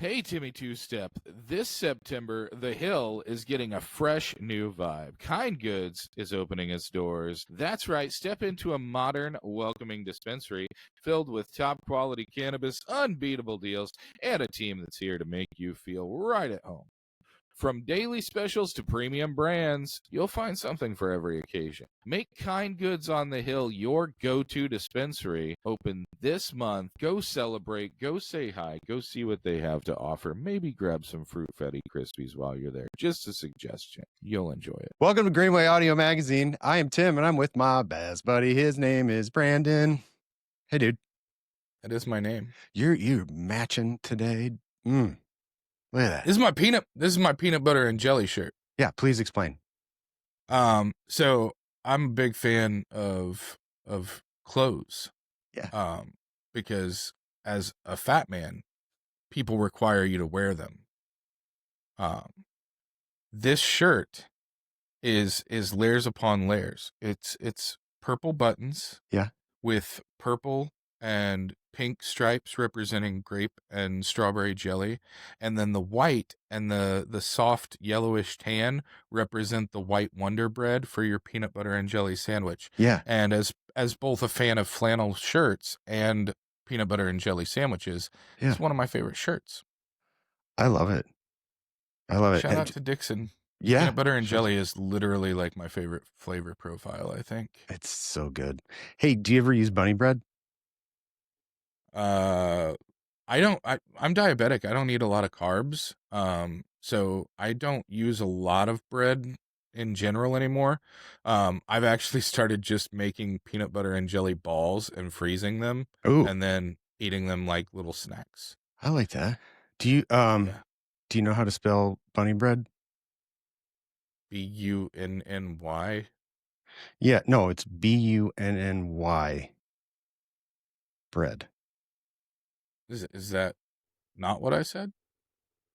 Hey, Timmy Two-Step. This September, The Hill is getting a fresh new vibe. Kind Goods is opening its doors. That's right, step into a modern, welcoming dispensary filled with top-quality cannabis, unbeatable deals, and a team that's here to make you feel right at home. From daily specials to premium brands, you'll find something for every occasion. Make Kind Goods on the Hill your go-to dispensary. Open this month. Go celebrate. Go say hi. Go see what they have to offer. Maybe grab some Fruit Fetty Krispies while you're there. Just a suggestion. You'll enjoy it. Welcome to Greenway Audio Magazine. I am Tim, and I'm with my best buddy. His name is Brandon. Hey, dude. That is my name. You're matching today. Look at that. This is my peanut butter and jelly shirt. Yeah, please explain. So I'm a big fan of clothes. Yeah. Because as a fat man, people require you to wear them. This shirt is layers upon layers. It's purple buttons. Yeah. With purple and pink stripes representing grape and strawberry jelly, and then the white and the soft yellowish tan represent the white Wonder Bread for your peanut butter and jelly sandwich. Yeah. And as both a fan of flannel shirts and peanut butter and jelly sandwiches, it's one of my favorite shirts. I love it. Shout out to Dixon. Yeah. Peanut butter and jelly is literally like my favorite flavor profile, I think. It's so good. Hey, do you ever use bunny bread? I'm diabetic. I don't eat a lot of carbs. So I don't use a lot of bread in general anymore. I've actually started just making peanut butter and jelly balls and freezing them. Ooh. And then eating them like little snacks. I like that. Do you know how to spell bunny bread? Bunny. Yeah, no, it's Bunny bread. Is that not what I said?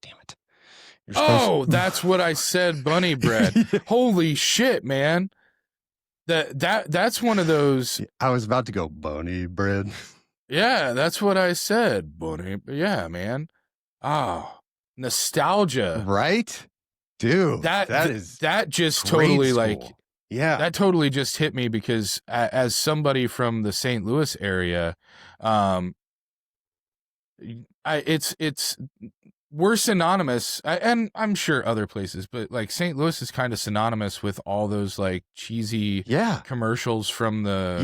Damn it. That's what I said, bunny bread. Holy shit, man. That's one of those. I was about to go bunny bread. Yeah, that's what I said, bunny. Yeah, man. Oh, nostalgia. Right? Dude, that just totally like, yeah, that totally just hit me because as somebody from the St. Louis area, we're synonymous, and I'm sure other places, but like St. Louis is kind of synonymous with all those like cheesy commercials from the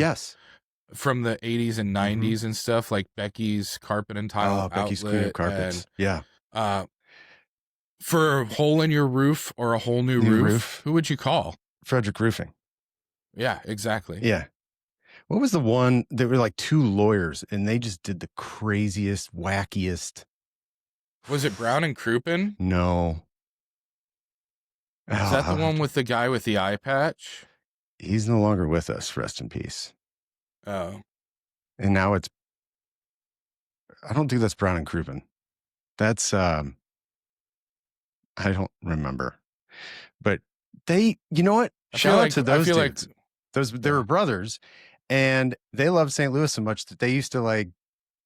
80s and 90s and stuff, like Becky's Carpet and Tile Becky's Clean Up Carpets. For a hole in your roof or a whole new roof, who would you call? Frederick Roofing. Yeah, exactly. Yeah. What was the one that were like two lawyers and they just did the craziest, wackiest? Was it Brown and Crouppen? No. Is that the one with the guy with the eye patch? He's no longer with us. Rest in peace. Oh. And now I don't think that's Brown and Crouppen. That's, I don't remember. But you know what? Shout out to those dudes. They were brothers, and they loved St. Louis so much that they used to like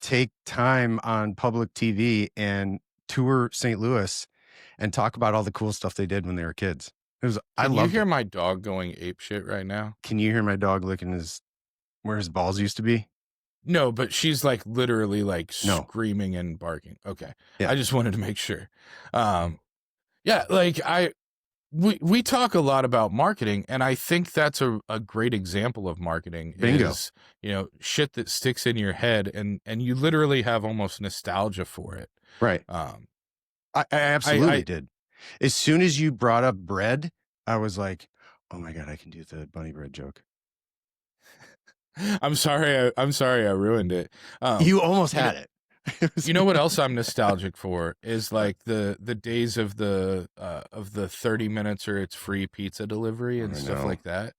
take time on public TV and tour St. Louis and talk about all the cool stuff they did when they were kids. Can you hear my dog going ape shit right now? Can you hear my dog licking where his balls used to be? No, but she's like literally like screaming and barking. Okay. Yeah. I just wanted to make sure. Yeah, like we talk a lot about marketing, and I think that's a great example of marketing. Bingo. Is, shit that sticks in your head and you literally have almost nostalgia for it. Right. I absolutely did. As soon as you brought up bread, I was like, oh my God, I can do the bunny bread joke. I'm sorry I ruined it. You almost had it. You know what else I'm nostalgic for is like the days of the 30 minutes or it's free pizza delivery and stuff like that.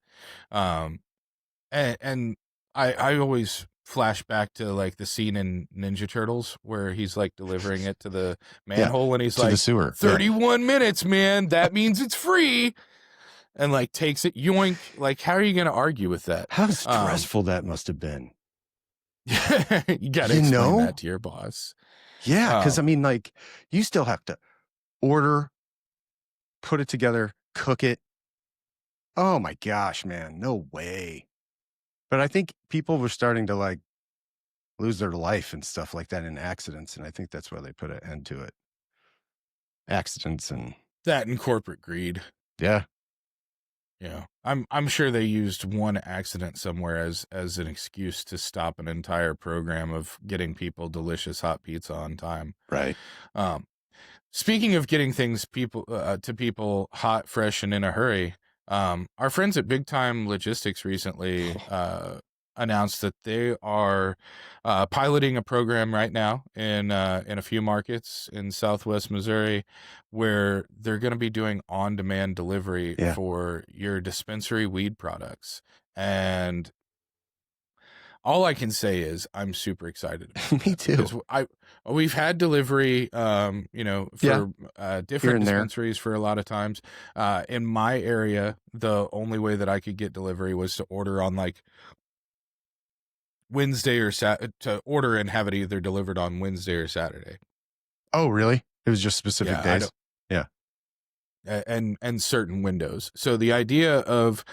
And I always flash back to like the scene in Ninja Turtles where he's like delivering it to the manhole and he's like, the sewer. 31 minutes, man. That means it's free. And like takes it, yoink. Like, how are you going to argue with that? How stressful that must have been. You got to explain that to your boss. Yeah, because I mean, like, you still have to order, put it together, cook it. Oh my gosh, man, no way. But I think people were starting to like lose their life and stuff like that in accidents, and I think that's why they put an end to it. Accidents and that and corporate greed. Yeah. Yeah, I'm sure they used one accident somewhere as an excuse to stop an entire program of getting people delicious hot pizza on time. Right. Speaking of getting things to people hot, fresh, and in a hurry, our friends at Big Time Logistics recently announced that they are piloting a program right now in a few markets in Southwest Missouri, where they're going to be doing on-demand delivery for your dispensary weed products. And all I can say is I'm super excited about Me too. Because we've had delivery, for different dispensaries for a lot of times. In my area, the only way that I could get delivery was to order on like Wednesday or to order and have it either delivered on Wednesday or Saturday. Oh, really? It was just specific days? Yeah. And certain windows. So the idea of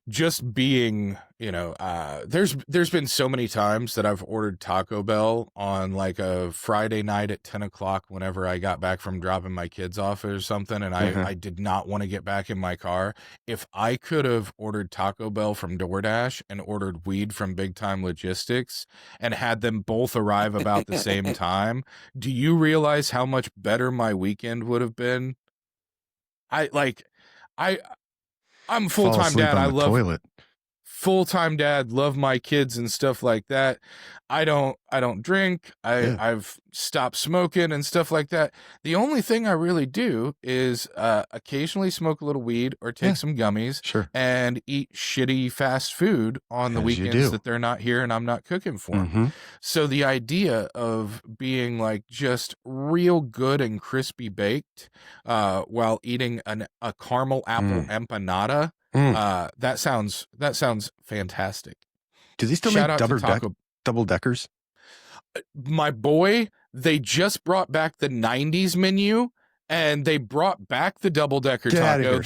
just being, there's been so many times that I've ordered Taco Bell on like a Friday night at 10 o'clock whenever I got back from dropping my kids off or something, and I did not want to get back in my car. If I could have ordered Taco Bell from DoorDash and ordered weed from Big Time Logistics and had them both arrive about the same time, do you realize how much better my weekend would have been? I'm a full-time dad. I love toilet. Full-time dad, love my kids and stuff like that. I don't drink. I've stopped smoking and stuff like that. The only thing I really do is occasionally smoke a little weed or take some gummies and eat shitty fast food on the weekends that they're not here and I'm not cooking for them. So the idea of being like just real good and crispy baked while eating a caramel apple empanada, that sounds fantastic. Do they still make double deckers? My boy, they just brought back the 90s menu and they brought back the double decker taco.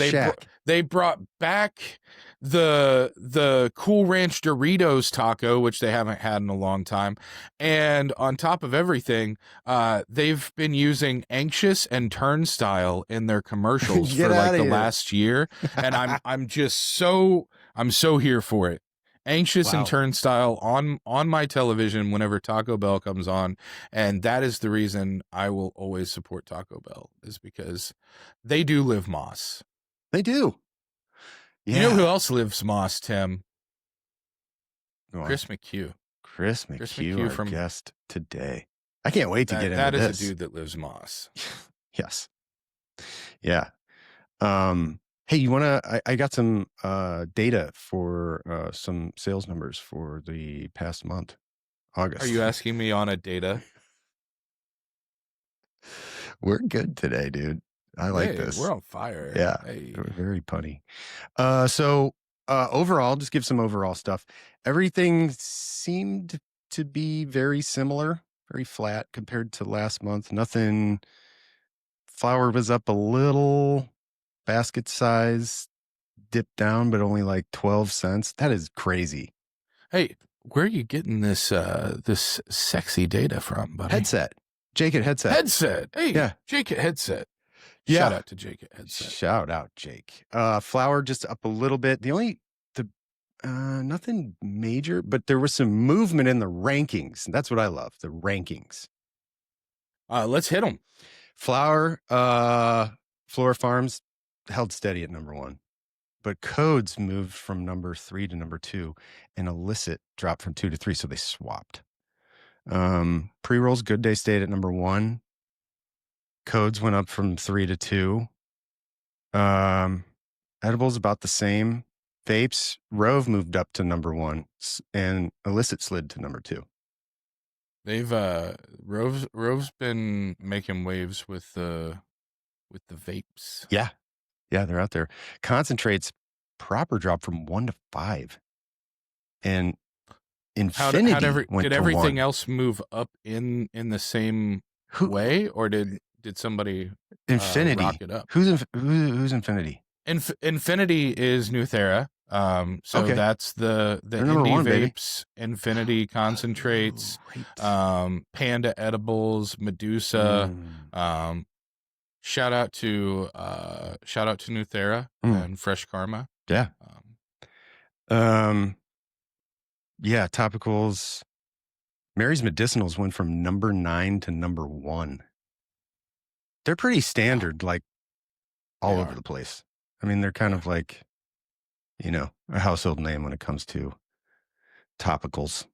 They brought back the Cool Ranch Doritos taco, which they haven't had in a long time. And on top of everything, they've been using Anxious and Turnstile in their commercials for like the last year. And I'm so here for it. Anxious and Turnstile on my television whenever Taco Bell comes on, and that is the reason I will always support Taco Bell, is because they do live moss. They do. Yeah. You know who else lives moss, Tim? Chris McHugh. Chris McHugh, our guest today. I can't wait to get into this. That is a dude that lives moss. Yes. Yeah. Hey, you want to, I got some data for some sales numbers for the past month, August. Are you asking me on a data? We're good today, dude. I like this. We're on fire. Yeah. Very punny. So overall, just give some overall stuff. Everything seemed to be very similar, very flat compared to last month. Nothing. Flour was up a little. Basket size dipped down, but only like 12 cents. That is crazy. Hey, where are you getting this this sexy data from, buddy? Headset. Jake at Headset. Hey, yeah. Jake at Headset. Shout out to Jake at Headset. Shout out, Jake. Flour just up a little bit. Nothing major, but there was some movement in the rankings. And that's what I love, the rankings. Let's hit them. Flour, Flora Farms held steady at number 1, but Codes moved from number 3 to number 2, and Illicit dropped from 2 to 3, so they swapped. Pre-rolls, Good Day stayed at number 1. Codes went up from 3 to 2. Edibles about the same. Vapes, Rove moved up to number 1, and Illicit slid to number 2. They've Rove's been making waves with the vapes. Yeah, they're out there. Concentrates proper drop from 1 to 5. And Infinity went did to everything 1. else move up in the same way, or did somebody Infinity rock it up? Who's Infinity? Infinity is Nuthera. So Okay. that's the They're indie #1, baby. vapes, Infinity concentrates, Panda edibles, Medusa. Shout out to Nuthera and Fresh Karma. Yeah. Yeah, Topicals. Mary's Medicinals went from #9 to #1. They're pretty standard, like all over the place. I mean, they're kind of like, a household name when it comes to topicals.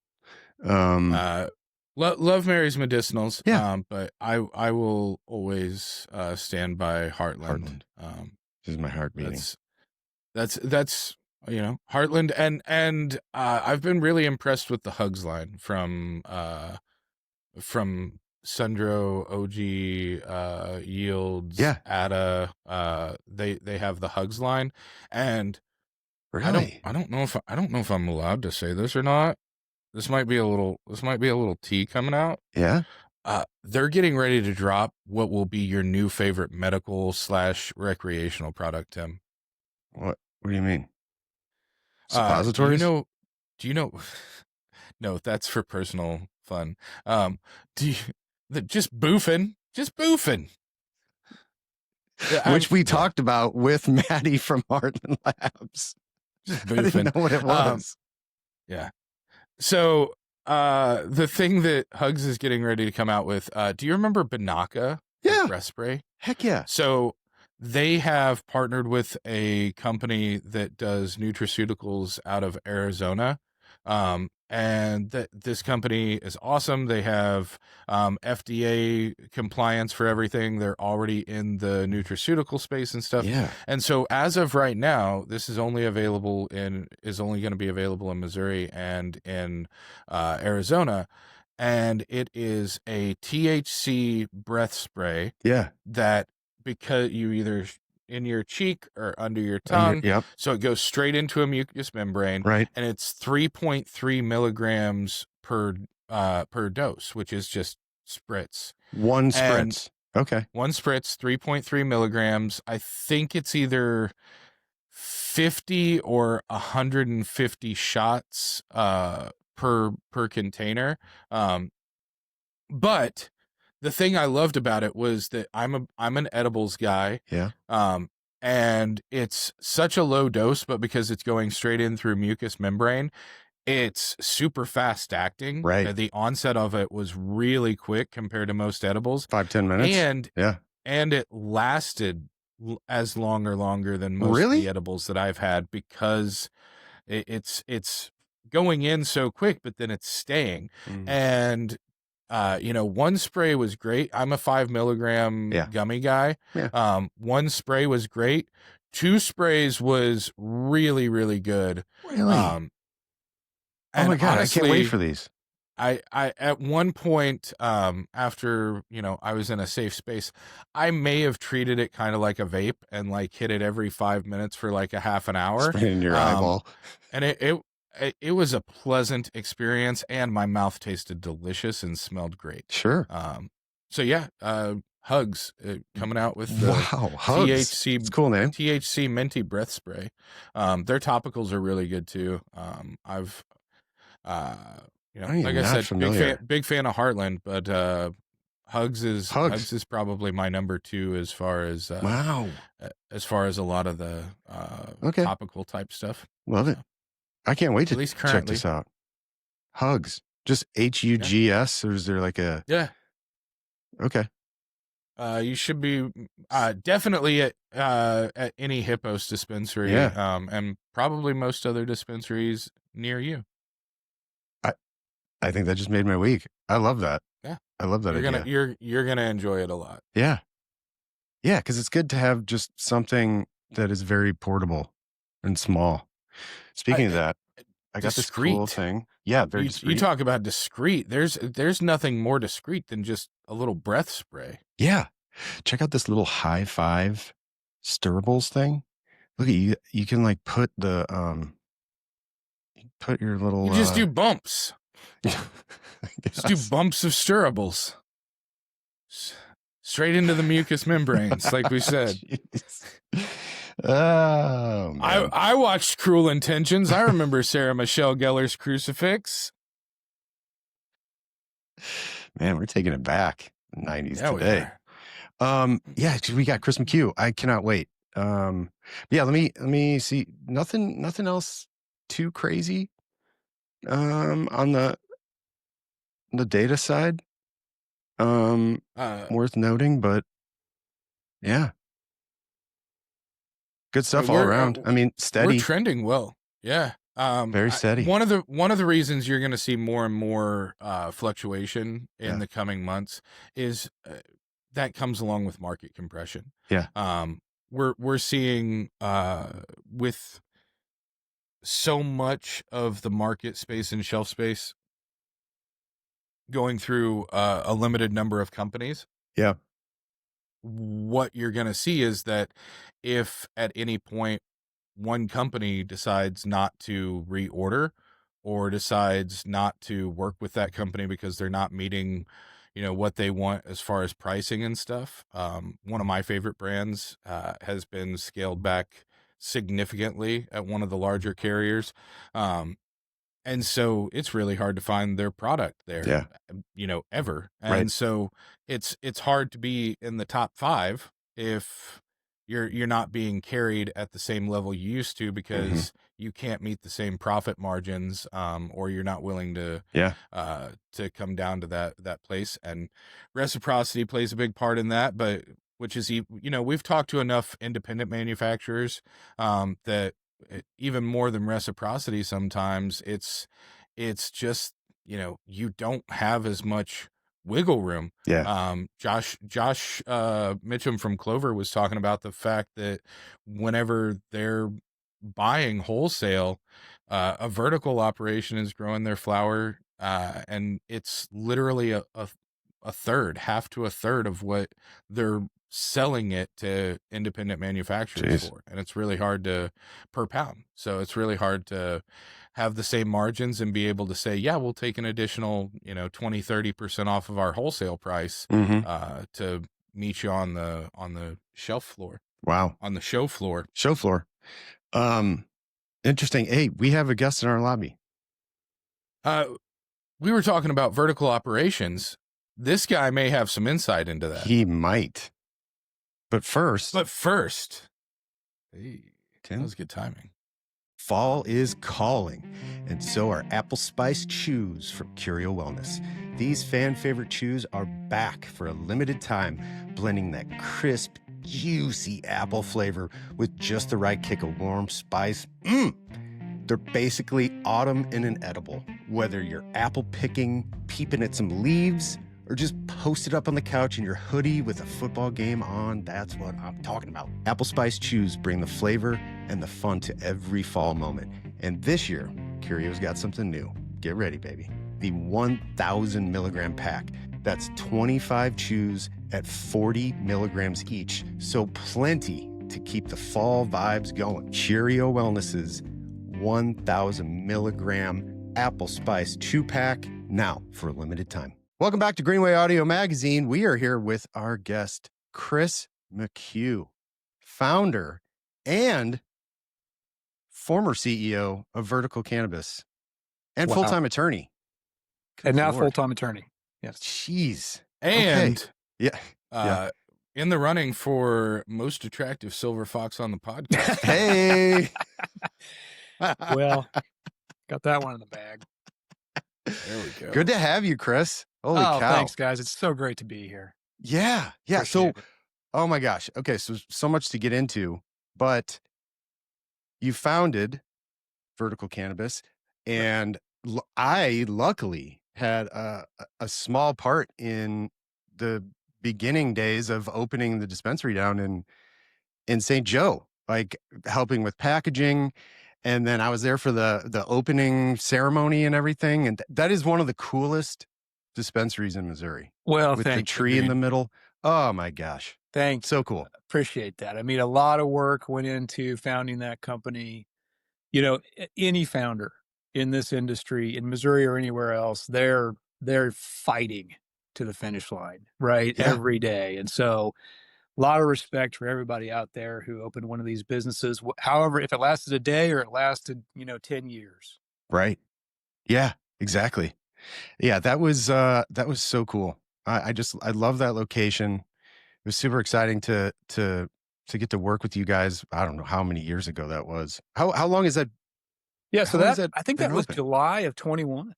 Love Mary's Medicinals. Yeah. But I will always stand by Heartland. This is my heart beating. That's Heartland, and I've been really impressed with the Hugs line from Sundro OG Yields. Yeah. Ada. They have the Hugs line, and really? I don't know if I'm allowed to say this or not. This might be a little tea coming out. Yeah. They're getting ready to drop what will be your new favorite medical/recreational product, Tim. What do you mean? Suppositories? Do you know? No, that's for personal fun. Just boofing. Which we talked about with Maddie from Heartland Labs. Just boofing. I didn't know what it was. Yeah. So the thing that Hugs is getting ready to come out with, do you remember Banaka? Yeah. Breath spray? Heck yeah. So they have partnered with a company that does nutraceuticals out of Arizona. And this company is awesome. They have FDA compliance for everything. They're already in the nutraceutical space and stuff. Yeah. And so as of right now, this is only going to be available in Missouri and in Arizona. And it is a THC breath spray. Yeah. That because you either in your cheek or under your tongue. Yep. So it goes straight into a mucous membrane. Right. And it's 3.3 milligrams per dose, which is just spritz. One spritz. Okay. One spritz, 3.3 milligrams. I think it's either 50 or 150 shots per container. But the thing I loved about it was that I'm an edibles guy. Yeah. And it's such a low dose, but because it's going straight in through mucous membrane, it's super fast acting. Right. The onset of it was really quick compared to most edibles. 5-10 minutes. And it lasted as longer than most of the edibles that I've had, because it's going in so quick, but then it's staying. And one spray was great. I'm a 5 milligram gummy guy. Yeah. One spray was great. 2 sprays was really, really good. Really? Oh my God, honestly, I can't wait for these. I at one point, after, I was in a safe space, I may have treated it kind of like a vape and like hit it every 5 minutes for like a half an hour. Spray in your eyeball. And it was a pleasant experience, and my mouth tasted delicious and smelled great. Sure. So yeah, Hugs coming out with the Hugs. THC. It's a cool name. THC minty breath spray. Their topicals are really good too. I've like I said, big fan of Heartland, but Hugs is probably my number 2 as far as as far as a lot of the topical type stuff. Love it. I can't wait to check this out. Hugs. Just HUGS, or is there like a... Yeah. Okay. You should be definitely at any Hippos dispensary, and probably most other dispensaries near you. I think that just made my week. I love that. Yeah. I love that idea. You're gonna enjoy it a lot. Yeah. Yeah, because it's good to have just something that is very portable and small. Speaking of that, I got this cool thing. Yeah, very discreet. You talk about discreet. There's nothing more discreet than just a little breath spray. Yeah. Check out this little high five stirrubles thing. Look at you. You can like put the put your little. You just do bumps. Just do bumps of stirrubles. Straight into the mucous membranes, like we said. Oh, man. I watched Cruel Intentions. I remember Sarah Michelle Gellar's crucifix. Man, we're taking it back. 90s Yeah, today. Yeah, we got Chris McHugh. I cannot wait. Yeah, let me see. Nothing else too crazy. On the data side. Worth noting, but yeah. Good stuff all around. I mean, steady. We're trending well. Yeah. Very steady. One of the reasons you're going to see more and more fluctuation in the coming months is that comes along with market compression. Yeah. We're seeing with so much of the market space and shelf space going through a limited number of companies. Yeah. What you're going to see is that if at any point one company decides not to reorder or decides not to work with that company because they're not meeting, what they want as far as pricing and stuff. One of my favorite brands has been scaled back significantly at one of the larger carriers. And so it's really hard to find their product there, ever. And so it's hard to be in the top 5 if you're not being carried at the same level you used to because you can't meet the same profit margins, or you're not willing to come down to that place. And reciprocity plays a big part in that, but which is, we've talked to enough independent manufacturers that even more than reciprocity, sometimes it's just, you don't have as much wiggle room. Yeah. Josh Mitchum from Clover was talking about the fact that whenever they're buying wholesale, a vertical operation is growing their flower, and it's literally a third, half to a third of what they're selling it to independent manufacturers for. And it's really hard per pound. So it's really hard to have the same margins and be able to say, yeah, we'll take an additional, 20-30% off of our wholesale price to meet you on the shelf floor. Wow. On the show floor. Interesting. Hey, we have a guest in our lobby. We were talking about vertical operations. This guy may have some insight into that. He might. But first, hey, that was good timing. Fall is calling, and so are apple spice chews from Curio Wellness. These fan favorite chews are back for a limited time, blending that crisp, juicy apple flavor with just the right kick of warm spice. They're basically autumn in an edible. Whether you're apple picking, peeping at some leaves, or just posted up on the couch in your hoodie with a football game on, that's what I'm talking about. Apple Spice Chews bring the flavor and the fun to every fall moment. And this year, Curio's got something new. Get ready, baby. The 1,000 milligram pack. That's 25 chews at 40 milligrams each. So plenty to keep the fall vibes going. Curio Wellness's 1,000 milligram Apple Spice chew pack, now for a limited time. Welcome back to Greenway Audio Magazine. We are here with our guest, Chris McHugh, founder and former CEO of Vertical Cannabis and full-time attorney. Good Lord. Now full-time attorney. Yes. Jeez. And yeah. In the running for most attractive silver fox on the podcast. Hey. Well, got that one in the bag. There we go. Good to have you, Chris. Holy cow. Thanks, guys. It's so great to be here. Yeah. Appreciate it. Oh my gosh. Okay. So much to get into, but you founded Vertical Cannabis, and I luckily had a small part in the beginning days of opening the dispensary down in St. Joe, like helping with packaging. And then I was there for the opening ceremony and everything. And that is one of the coolest dispensaries in Missouri. Well, with the tree in the middle. Oh my gosh. Thanks. So cool. Appreciate that. I mean, a lot of work went into founding that company. Any founder in this industry in Missouri or anywhere else, they're fighting to the finish line, right? Yeah. Every day. And so a lot of respect for everybody out there who opened one of these businesses. However, if it lasted a day or it lasted, 10 years. Right. Yeah, exactly. Yeah, that was so cool. I love that location. It was super exciting to get to work with you guys. I don't know how many years ago that was. How long is that? Yeah, so I think that was open? July of 21.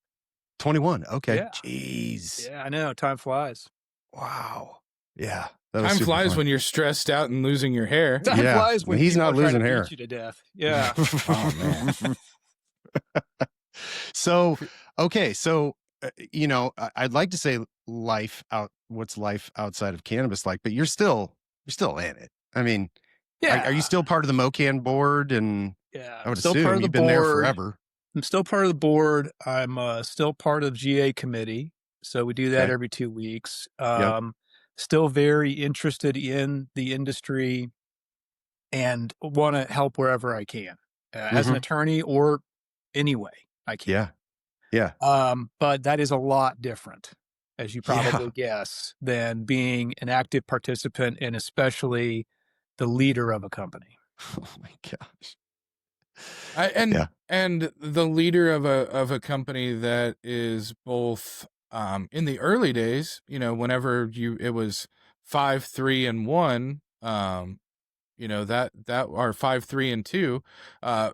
21. Okay. Yeah. Jeez. Yeah, I know. Time flies. Wow. Yeah. Time flies when you're stressed out and losing your hair. Time flies when he's not losing hair. Beat you to death. Yeah. Oh man. So, okay. So, I'd like to say what's life outside of cannabis like, but you're still in it. I mean, yeah. Are you still part of the MoCan board? And yeah, I would still assume part of the you've been there forever. I'm still part of the board. I'm still part of GA committee. So we do that every 2 weeks. Still very interested in the industry and want to help wherever I can as an attorney or anyway I can. Yeah. But that is a lot different, as you probably guess, than being an active participant and especially the leader of a company. Oh my gosh. And the leader of a company that is both in the early days, whenever it was 5, 3, and 1, that are 5, 3, and 2.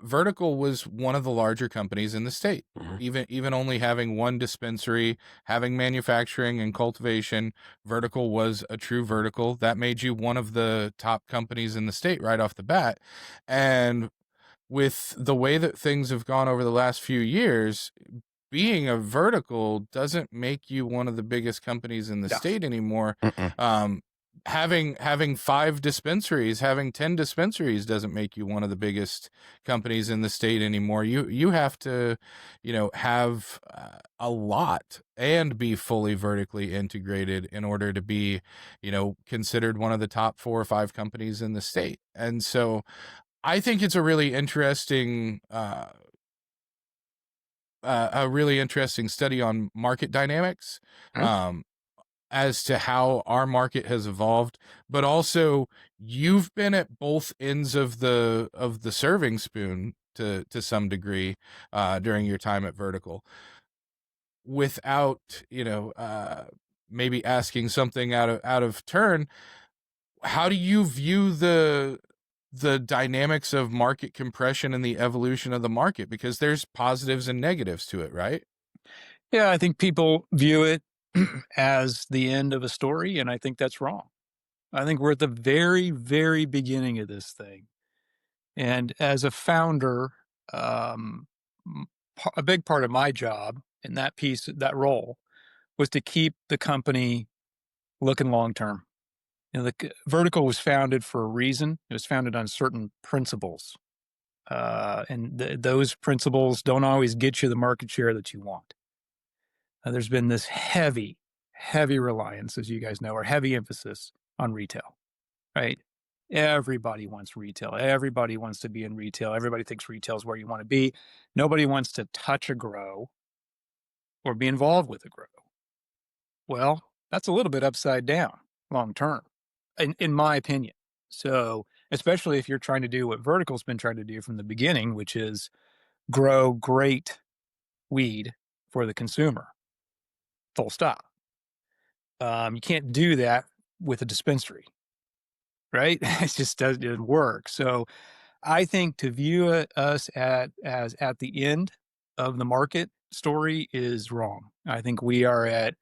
Vertical was one of the larger companies in the state. Even only having one dispensary, having manufacturing and cultivation, Vertical was a true vertical. That made you one of the top companies in the state right off the bat. And with the way that things have gone over the last few years, being a vertical doesn't make you one of the biggest companies in the state anymore. Having 5 dispensaries, having 10 dispensaries doesn't make you one of the biggest companies in the state anymore. You have to, have a lot and be fully vertically integrated in order to be, considered one of the top 4 or 5 companies in the state. And so I think it's a really interesting study on market dynamics, as to how our market has evolved, but also you've been at both ends of the serving spoon to some degree during your time at Vertical. Without maybe asking something out of turn, how do you view the dynamics of market compression and the evolution of the market? Because there's positives and negatives to it, right? Yeah, I think people view it as the end of a story, and I think that's wrong. I think we're at the very, very beginning of this thing. And as a founder, a big part of my job in that role, was to keep the company looking long term. The Vertical was founded for a reason. It was founded on certain principles. And those principles don't always get you the market share that you want. There's been this heavy reliance, as you guys know, or heavy emphasis on retail, right? Everybody wants retail. Everybody wants to be in retail. Everybody thinks retail is where you want to be. Nobody wants to touch a grow or be involved with a grow. Well, that's a little bit upside down long term, in my opinion. So, especially if you're trying to do what Vertical's been trying to do from the beginning, which is grow great weed for the consumer. Full stop. You can't do that with a dispensary, right? It just doesn't work. So I think to view us as at the end of the market story is wrong. I think we're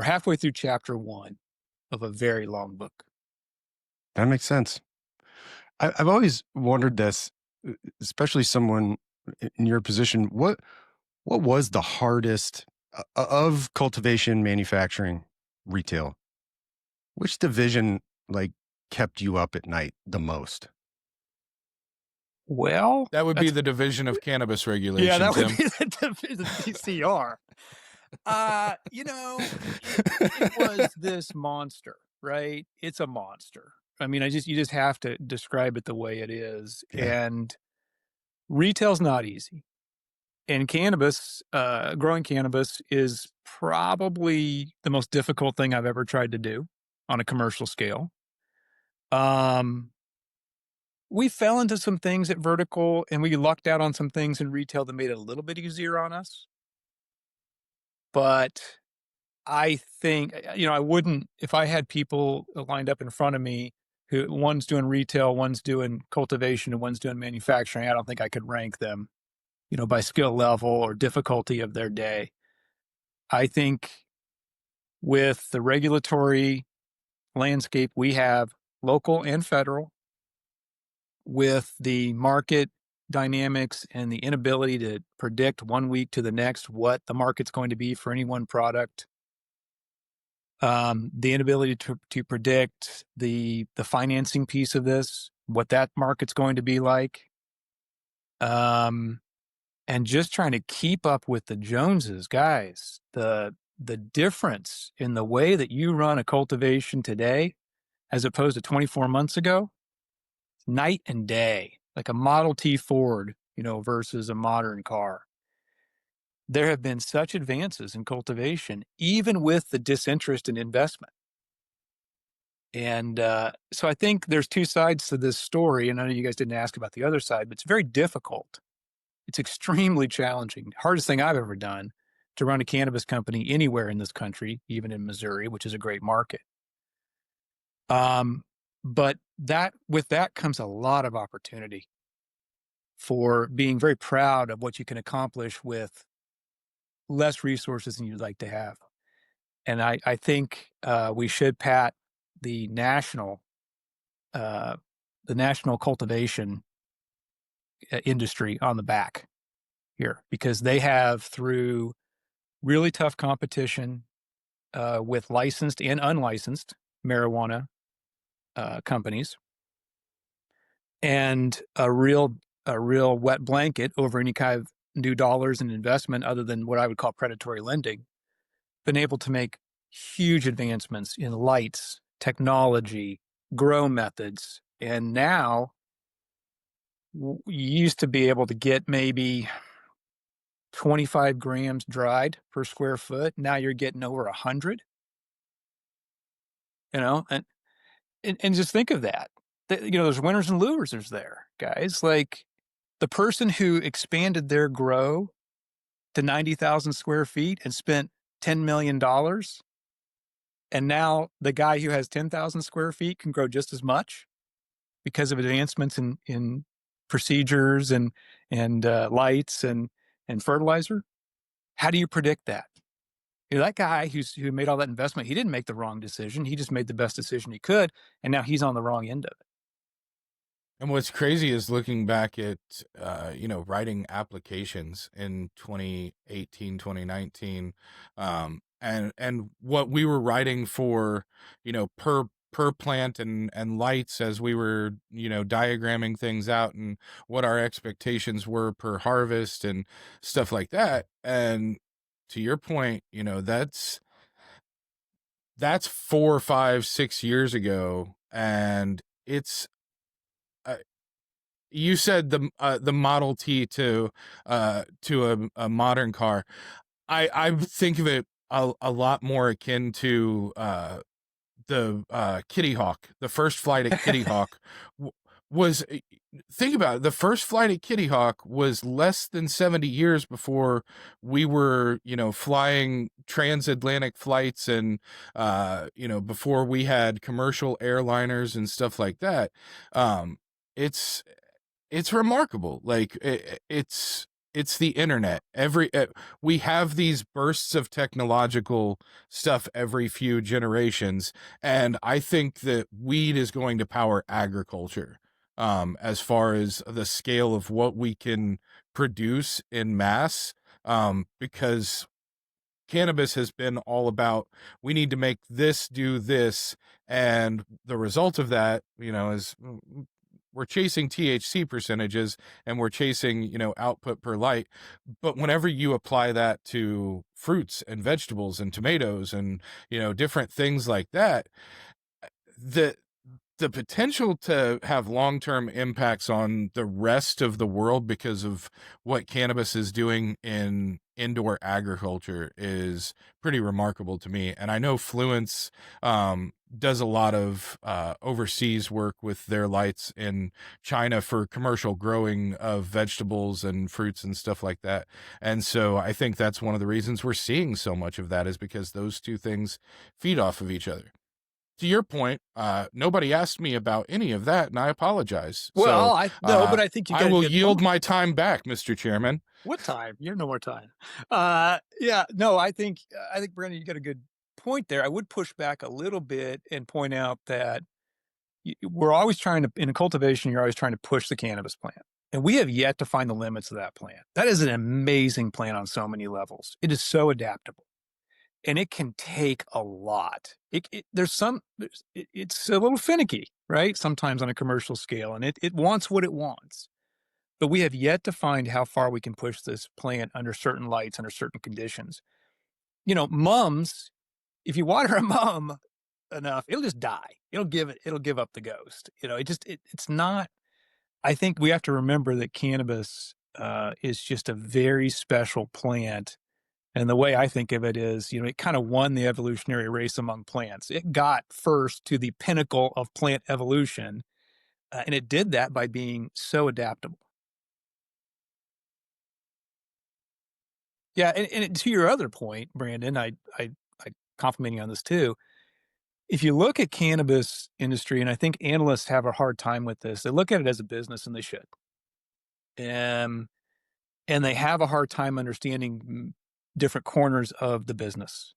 halfway through chapter 1 of a very long book. That makes sense. I've always wondered this, especially someone in your position. What was the hardest of cultivation, manufacturing, retail? Which division kept you up at night the most? Well, that would be the Division of Cannabis Regulation. Yeah, that Tim. would be the DCR. It was this monster, right? It's a monster. I mean, you just have to describe it the way it is. Yeah. And retail's not easy. And cannabis, growing cannabis is probably the most difficult thing I've ever tried to do on a commercial scale. We fell into some things at Vertical, and we lucked out on some things in retail that made it a little bit easier on us. But I think, I wouldn't, if I had people lined up in front of me who one's doing retail, one's doing cultivation, and one's doing manufacturing, I don't think I could rank them, by skill level or difficulty of their day. I think with the regulatory landscape we have, local and federal, with the market dynamics and the inability to predict 1 week to the next what the market's going to be for any one product, the inability to predict the financing piece of this, what that market's going to be like, and just trying to keep up with the Joneses, guys. The difference in the way that you run a cultivation today as opposed to 24 months ago, night and day, like a Model T Ford, versus a modern car. There have been such advances in cultivation, even with the disinterest in investment. And so I think there's two sides to this story, and I know you guys didn't ask about the other side, but it's very difficult. It's extremely challenging. Hardest thing I've ever done to run a cannabis company anywhere in this country, even in Missouri, which is a great market. But with that comes a lot of opportunity for being very proud of what you can accomplish with less resources than you'd like to have. And I think we should pat the national cultivation industry on the back here, because they have, through really tough competition with licensed and unlicensed marijuana companies, and a real wet blanket over any kind of new dollars in investment other than what I would call predatory lending, been able to make huge advancements in lights, technology, grow methods. And now you used to be able to get maybe 25 grams dried per square foot. Now you're getting over 100, and just think of that. There's winners and losers there, guys. Like the person who expanded their grow to 90,000 square feet and spent $10 million. And now the guy who has 10,000 square feet can grow just as much because of advancements in procedures and lights and fertilizer. How do you predict that? That guy who made all that investment, he didn't make the wrong decision. He just made the best decision he could. And now he's on the wrong end of it. And what's crazy is looking back at, writing applications in 2018, 2019, and what we were writing for, per plant and lights as we were, diagramming things out, and what our expectations were per harvest and stuff like that. And to your point, that's 4, 5, 6 years ago. And it's, you said the Model T to a modern car. I think of it a lot more akin to the Kitty Hawk. The first flight at Kitty Hawk was, think about it, the first flight at Kitty Hawk was less than 70 years before we were, flying transatlantic flights and, before we had commercial airliners and stuff like that. It's remarkable. Like it's the internet. We have these bursts of technological stuff every few generations. And I think that weed is going to power agriculture, as far as the scale of what we can produce in mass. Because cannabis has been all about, we need to make this do this. And the result of that, is we're chasing THC percentages and we're chasing, output per light. But whenever you apply that to fruits and vegetables and tomatoes and, different things like that, the potential to have long-term impacts on the rest of the world because of what cannabis is doing in indoor agriculture is pretty remarkable to me. And I know Fluence does a lot of overseas work with their lights in China for commercial growing of vegetables and fruits and stuff like that. And so I think that's one of the reasons we're seeing so much of that, is because those two things feed off of each other. To your point, nobody asked me about any of that, and I apologize. Well, so, but I think I will yield my time back, Mr. Chairman. What time? You have no more time. I think Brandon, you got a good point there. I would push back a little bit and point out that we're always trying to, in cultivation, you're always trying to push the cannabis plant. And we have yet to find the limits of that plant. That is an amazing plant on so many levels. It is so adaptable. And it can take a lot. It's a little finicky, right? Sometimes on a commercial scale, and it wants what it wants. But we have yet to find how far we can push this plant under certain lights, under certain conditions. Mums, if you water a mum enough, it'll just die. It'll give up the ghost. It's not. I think we have to remember that cannabis is just a very special plant. And the way I think of it is, it kind of won the evolutionary race among plants. It got first to the pinnacle of plant evolution, and it did that by being so adaptable. Yeah, and to your other point, Brandon, I complimenting on this too. If you look at cannabis industry, and I think analysts have a hard time with this, they look at it as a business, and they should. And they have a hard time understanding different corners of the business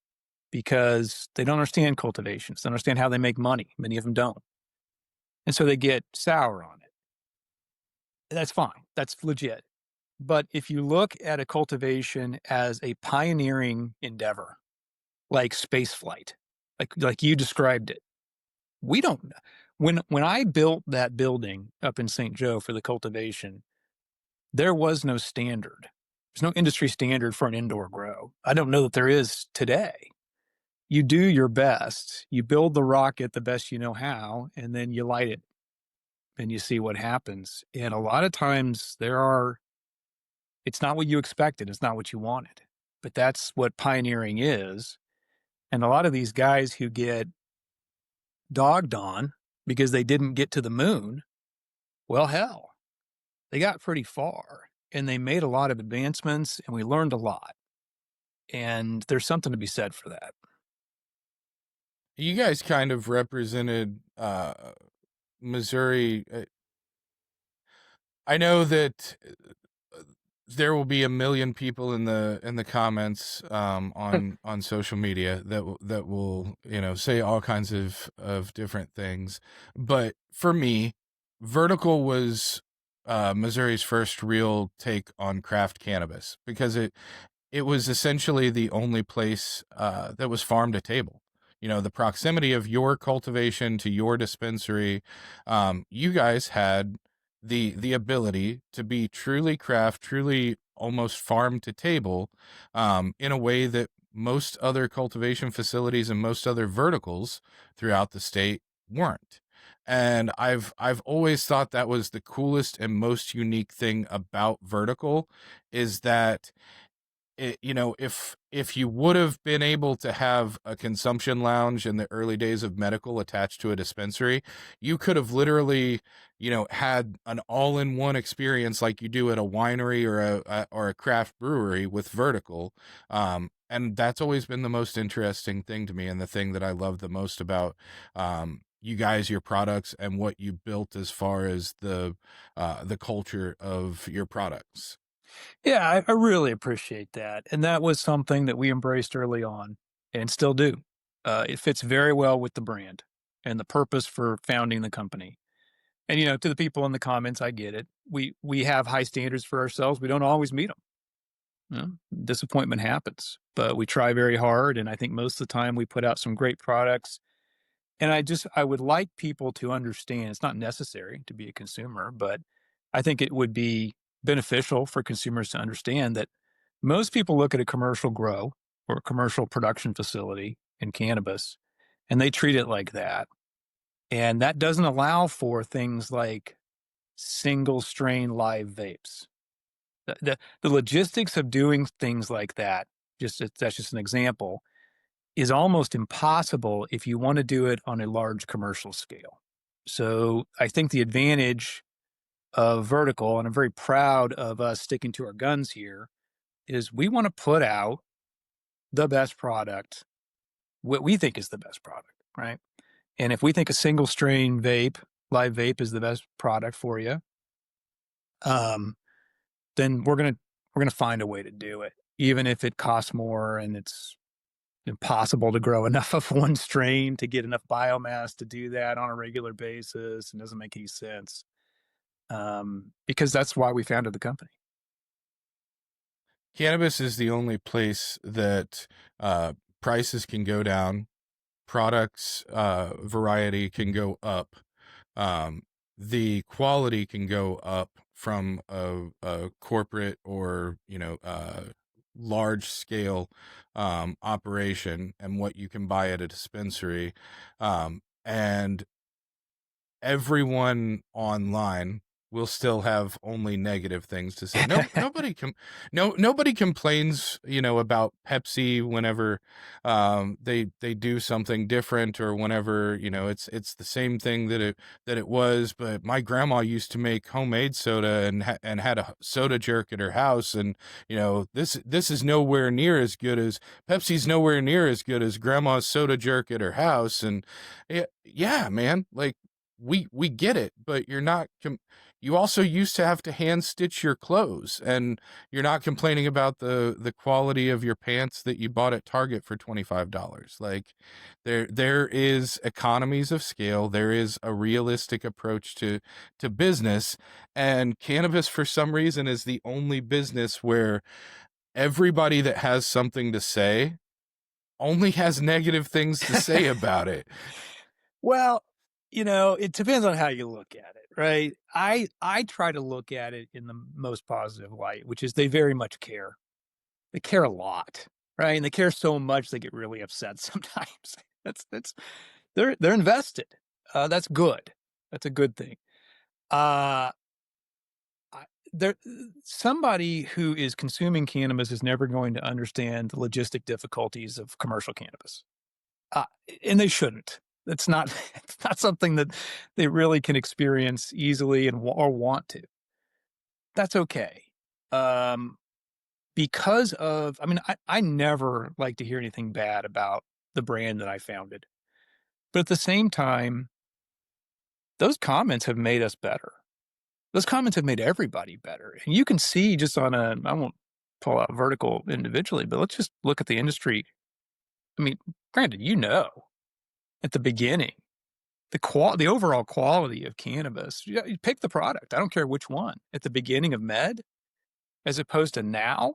because they don't understand cultivations. They don't understand how they make money. Many of them don't. And so they get sour on it. That's fine. That's legit. But if you look at a cultivation as a pioneering endeavor, like space flight, like you described it, we don't. When I built that building up in St. Joe for the cultivation, there was no standard. There's no industry standard for an indoor grow. I don't know that there is today. You do your best. You build the rocket the best you know how, and then you light it, and you see what happens. And a lot of times it's not what you expected. It's not what you wanted. But that's what pioneering is. And a lot of these guys who get dogged on because they didn't get to the moon, well, hell, they got pretty far. And they made a lot of advancements, and we learned a lot. And there's something to be said for that. You guys kind of represented Missouri. I know that there will be a million people in the comments on social media that will say all kinds of different things. But for me, Vertical was Missouri's first real take on craft cannabis, because it was essentially the only place that was farm to table. The proximity of your cultivation to your dispensary, you guys had the ability to be truly craft, truly almost farm to table, in a way that most other cultivation facilities and most other verticals throughout the state weren't. And I've always thought that was the coolest and most unique thing about Vertical, is that if you would have been able to have a consumption lounge in the early days of medical attached to a dispensary, you could have literally, had an all-in-one experience like you do at a winery or a craft brewery with Vertical. And that's always been the most interesting thing to me, and the thing that I love the most about you guys, your products, and what you built as far as the culture of your products. Yeah, I really appreciate that. And that was something that we embraced early on and still do. It fits very well with the brand and the purpose for founding the company. And, to the people in the comments, I get it. We have high standards for ourselves. We don't always meet them. Disappointment happens, but we try very hard. And I think most of the time we put out some great products. And I would like people to understand it's not necessary to be a consumer, but I think it would be beneficial for consumers to understand that most people look at a commercial grow or a commercial production facility in cannabis, and they treat it like that. And that doesn't allow for things like single strain live vapes. The logistics of doing things like that, that's just an example, is almost impossible if you want to do it on a large commercial scale. So I think the advantage of Vertical, and I'm very proud of us sticking to our guns here, is we want to put out the best product, what we think is the best product, right? And if we think a single strain vape, live vape, is the best product for you, then we're gonna find a way to do it, even if it costs more and it's impossible to grow enough of one strain to get enough biomass to do that on a regular basis, and doesn't make any sense. Because that's why we founded the company. Cannabis is the only place that prices can go down, products variety can go up, the quality can go up from a corporate or large scale operation, and what you can buy at a dispensary, and everyone online will still have only negative things to say. Nobody complains, about Pepsi whenever they do something different, or whenever it's the same thing that it was. But my grandma used to make homemade soda and had a soda jerk at her house, and this is nowhere near as good as Pepsi's nowhere near as good as grandma's soda jerk at her house. And yeah, man, like we get it, but you're not. You also used to have to hand stitch your clothes, and you're not complaining about the quality of your pants that you bought at Target for $25. Like there is economies of scale. There is a realistic approach to business, and cannabis for some reason is the only business where everybody that has something to say only has negative things to say about it. Well, it depends on how you look at it, right? I try to look at it in the most positive light, which is they very much care. They care a lot, right? And they care so much they get really upset sometimes. They're invested. That's good. That's a good thing. Somebody who is consuming cannabis is never going to understand the logistic difficulties of commercial cannabis, and they shouldn't. It's not something that they really can experience easily or want to. That's okay. Because of, I never like to hear anything bad about the brand that I founded. But at the same time, those comments have made us better. Those comments have made everybody better. And you can see just I won't pull out Vertical individually, but let's just look at the industry. Granted, at the beginning, the overall quality of cannabis, you pick the product. I don't care which one. At the beginning of med, as opposed to now,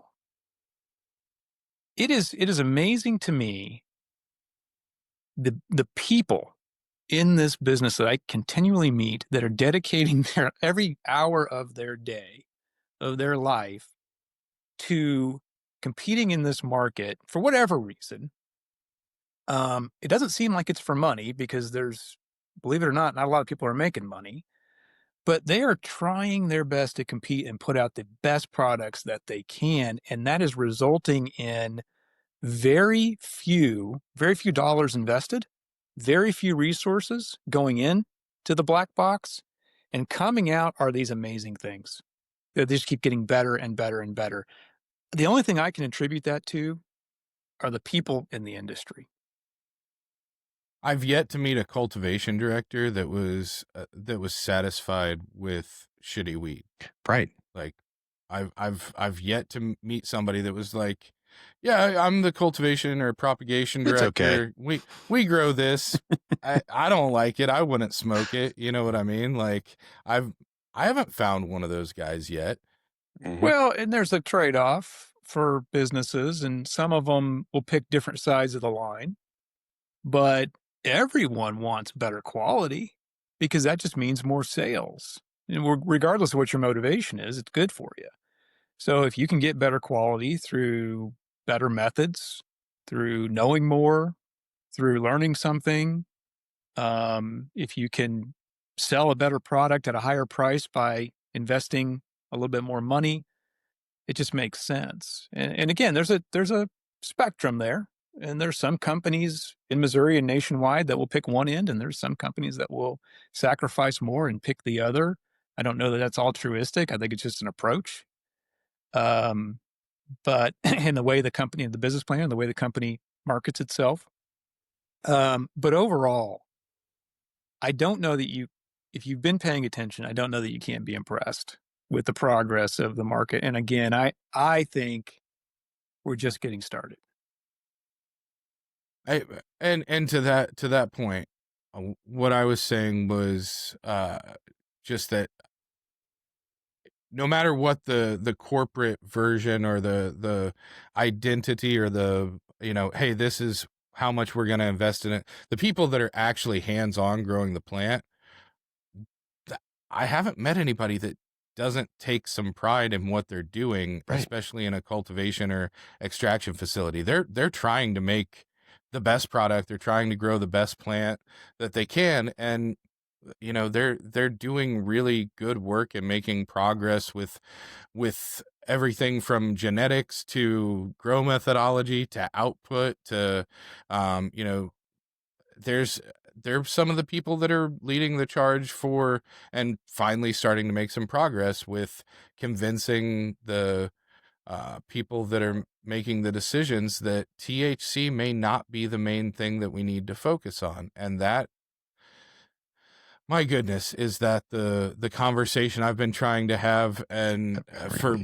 it is amazing to me the people in this business that I continually meet that are dedicating every hour of their day, of their life, to competing in this market for whatever reason. It doesn't seem like it's for money, because believe it or not a lot of people are making money, but they are trying their best to compete and put out the best products that they can. And that is resulting in very few dollars invested, very few resources going in to the black box, and coming out are these amazing things. They just keep getting better and better and better. The only thing I can attribute that to are the people in the industry. I've yet to meet a cultivation director that was satisfied with shitty weed. Right. Like I've yet to meet somebody that was like, yeah, I'm the cultivation or propagation director. Okay. We grow this. I don't like it. I wouldn't smoke it. You know what I mean? Like I haven't found one of those guys yet. Mm-hmm. Well, and there's a trade-off for businesses, and some of them will pick different sides of the line, but everyone wants better quality, because that just means more sales. And regardless of what your motivation is, it's good for you. So if you can get better quality through better methods, through knowing more, through learning something, If you can sell a better product at a higher price by investing a little bit more money, it just makes sense. And again, there's a spectrum there. And there's some companies in Missouri and nationwide that will pick one end, and there's some companies that will sacrifice more and pick the other. I don't know that that's altruistic. I think it's just an approach. But in the way the company, the business plan, the way the company markets itself. But overall, I don't know that if you've been paying attention, I don't know that you can't be impressed with the progress of the market. And again, I think we're just getting started. And to that point, what I was saying was just that no matter what the corporate version or the identity or the, hey, this is how much we're going to invest in it, the people that are actually hands-on growing the plant, I haven't met anybody that doesn't take some pride in what they're doing, right, especially in a cultivation or extraction facility. They're trying to make the best product. They're trying to grow the best plant that they can. And, they're doing really good work and making progress with everything from genetics to grow methodology to output to, there's some of the people that are leading the charge for and finally starting to make some progress with convincing the people that are making the decisions that THC may not be the main thing that we need to focus on. And that, my goodness, is that the conversation I've been trying to have and for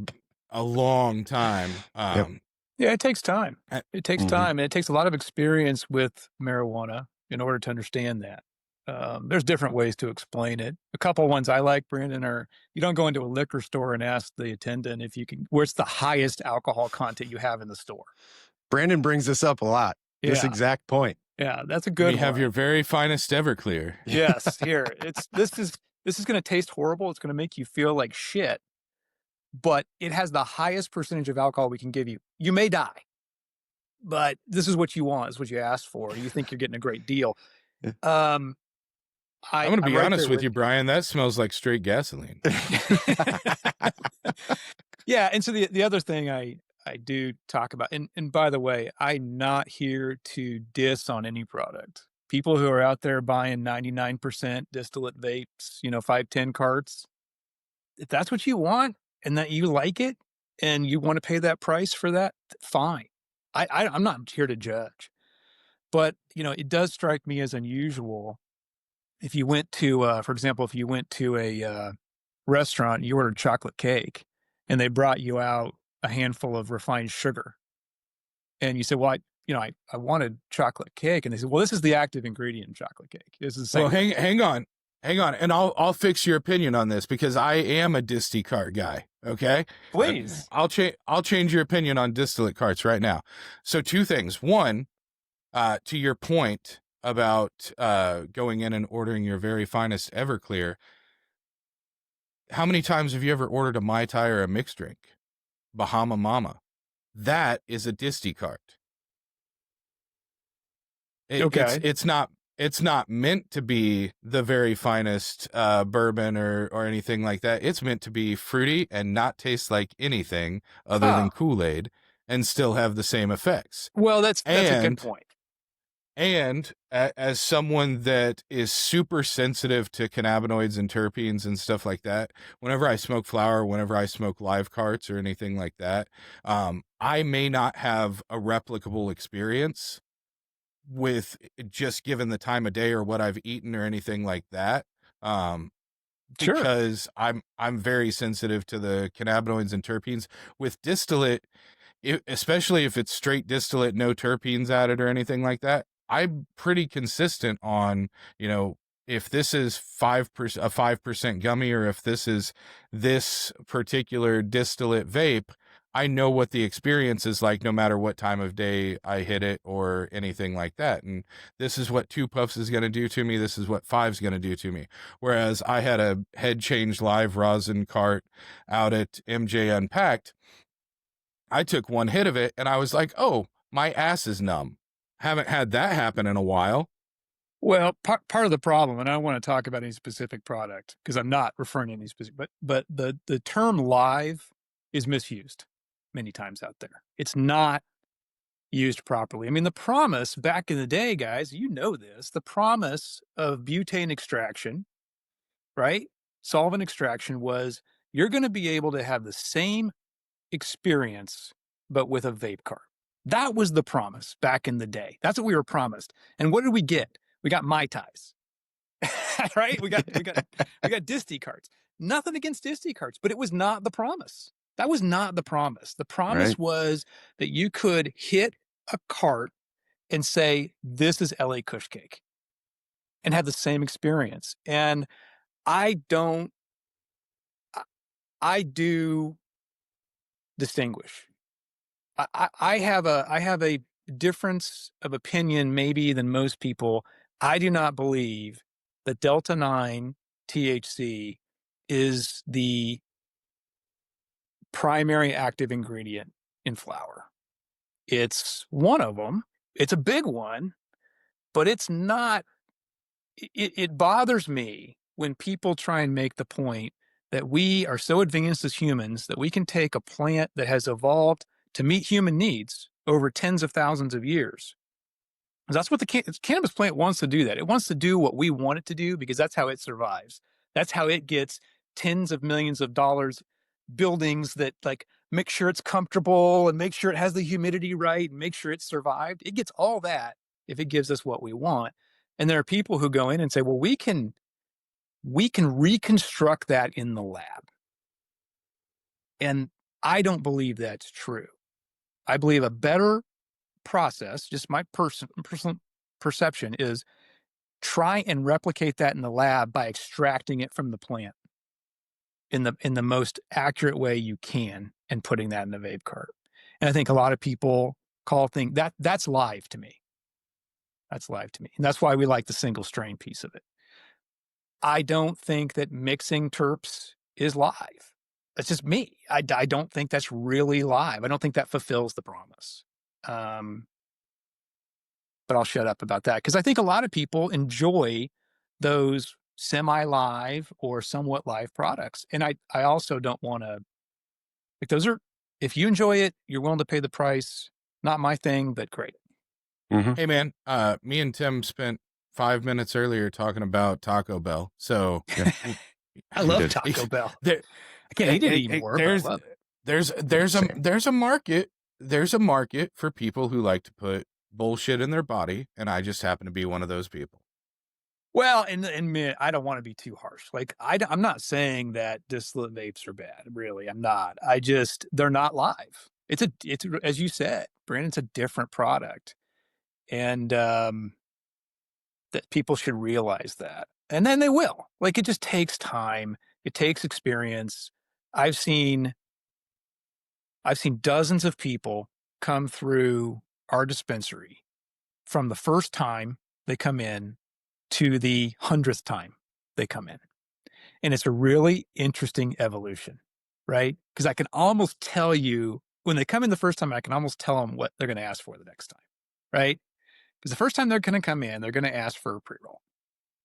a long time. Yeah, it takes time. It takes time, and it takes a lot of experience with marijuana in order to understand that. There's different ways to explain it. A couple of ones I like, Brandon, are you don't go into a liquor store and ask the attendant if you can, where's the highest alcohol content you have in the store. Brandon brings this up a lot. Yeah. This exact point. Yeah, that's a good one. You have your very finest Everclear. Yes, here. This is going to taste horrible. It's going to make you feel like shit, but it has the highest percentage of alcohol we can give you. You may die, but this is what you want. It's what you asked for. You think you're getting a great deal. I'm going to be honest with you, Brian. That smells like straight gasoline. Yeah, and so the other thing I do talk about, and by the way, I'm not here to diss on any product. People who are out there buying 99% distillate vapes, 510 carts, if that's what you want and that you like it and you want to pay that price for that, fine. I'm not here to judge. But, it does strike me as unusual if you went to, for example, if you went to a restaurant, you ordered chocolate cake and they brought you out a handful of refined sugar. And you said, well, I wanted chocolate cake. And they said, well, this is the active ingredient in chocolate cake. This is the same. Well, hang on. And I'll fix your opinion on this because I am a disty cart guy. Okay. Please. I'll change your opinion on distillate carts right now. So 2 things. One, to your point about going in and ordering your very finest Everclear, how many times have you ever ordered a Mai Tai or a mixed drink? Bahama Mama. That is a disty cart. Okay. It's not meant to be the very finest bourbon or anything like that. It's meant to be fruity and not taste like anything other than Kool-Aid and still have the same effects. Well, that's a good point. And as someone that is super sensitive to cannabinoids and terpenes and stuff like that, whenever I smoke flower, whenever I smoke live carts or anything like that, I may not have a replicable experience with just given the time of day or what I've eaten or anything like that. Because I'm very sensitive to the cannabinoids and terpenes. With distillate, especially if it's straight distillate, no terpenes added or anything like that, I'm pretty consistent on, if this is 5%, a 5% gummy, or if this is this particular distillate vape, I know what the experience is like no matter what time of day I hit it or anything like that. And this is what 2 puffs is going to do to me. This is what 5 is going to do to me. Whereas I had a head change live rosin cart out at MJ Unpacked. I took 1 hit of it and I was like, oh, my ass is numb. Haven't had that happen in a while. Well, part of the problem, and I don't want to talk about any specific product because I'm not referring to any specific, but the term live is misused many times out there. It's not used properly. I mean, the promise back in the day, guys, you know this, the promise of butane extraction, right? Solvent extraction was you're going to be able to have the same experience, but with a vape cart. That was the promise back in the day. That's what we were promised. And what did we get? We got Mai Tais, right? We got disty carts. Nothing against disty carts, but it was not the promise. That was not the promise. The promise was that you could hit a cart and say, this is LA Kush Cake, and have the same experience. And I do distinguish. I have a difference of opinion maybe than most people. I do not believe that Delta 9 THC is the primary active ingredient in flower. It's one of them. It's a big one, but it's not. It bothers me when people try and make the point that we are so advanced as humans that we can take a plant that has evolved to meet human needs over tens of thousands of years. That's what the cannabis plant wants to do. That it wants to do what we want it to do because that's how it survives. That's how it gets tens of millions of dollars buildings that like make sure it's comfortable and make sure it has the humidity right and make sure it's survived. It gets all that if it gives us what we want. And there are people who go in and say, well, we can reconstruct that in the lab. And I don't believe that's true. I believe a better process, just my personal perception, is try and replicate that in the lab by extracting it from the plant in the most accurate way you can and putting that in the vape cart. And I think a lot of people that's live to me. That's live to me. And that's why we like the single strain piece of it. I don't think that mixing terps is live. That's just me. I don't think that's really live. I don't think that fulfills the promise. But I'll shut up about that because I think a lot of people enjoy those semi-live or somewhat live products. And I also don't want to, like, those are, if you enjoy it, you're willing to pay the price. Not my thing, but great. Mm-hmm. Hey man, me and Tim spent 5 minutes earlier talking about Taco Bell. So I love Taco Bell. I can't eat it anymore. But I love it. There's a market. There's a market for people who like to put bullshit in their body, and I just happen to be one of those people. Well, and I don't want to be too harsh. Like I'm not saying that distillate vapes are bad. Really, I'm not. They're not live. It's as you said, Brandon, it's a different product, and that people should realize that, and then they will. Like, it just takes time. It takes experience. I've seen dozens of people come through our dispensary from the first time they come in to the 100th time they come in. And it's a really interesting evolution, right? Because I can almost tell you when they come in the first time, I can almost tell them what they're going to ask for the next time, right? Because the first time they're going to come in, they're going to ask for a pre-roll.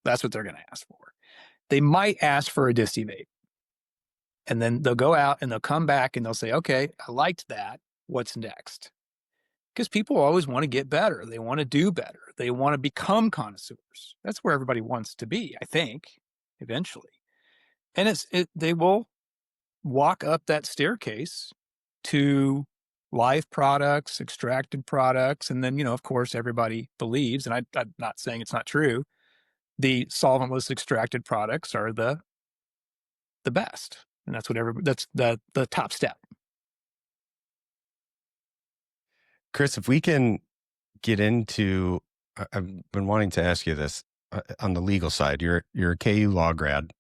That's what they're going to ask for. They might ask for a disty vape. And then they'll go out and they'll come back and they'll say, okay, I liked that. What's next? Because people always want to get better. They want to do better. They want to become connoisseurs. That's where everybody wants to be, I think, eventually. And they will walk up that staircase to live products, extracted products. And then, of course, everybody believes, and I'm not saying it's not true, the solventless extracted products are the best. And that's that's the top step. Chris, if we can get into, I've been wanting to ask you this on the legal side. You're a KU law grad.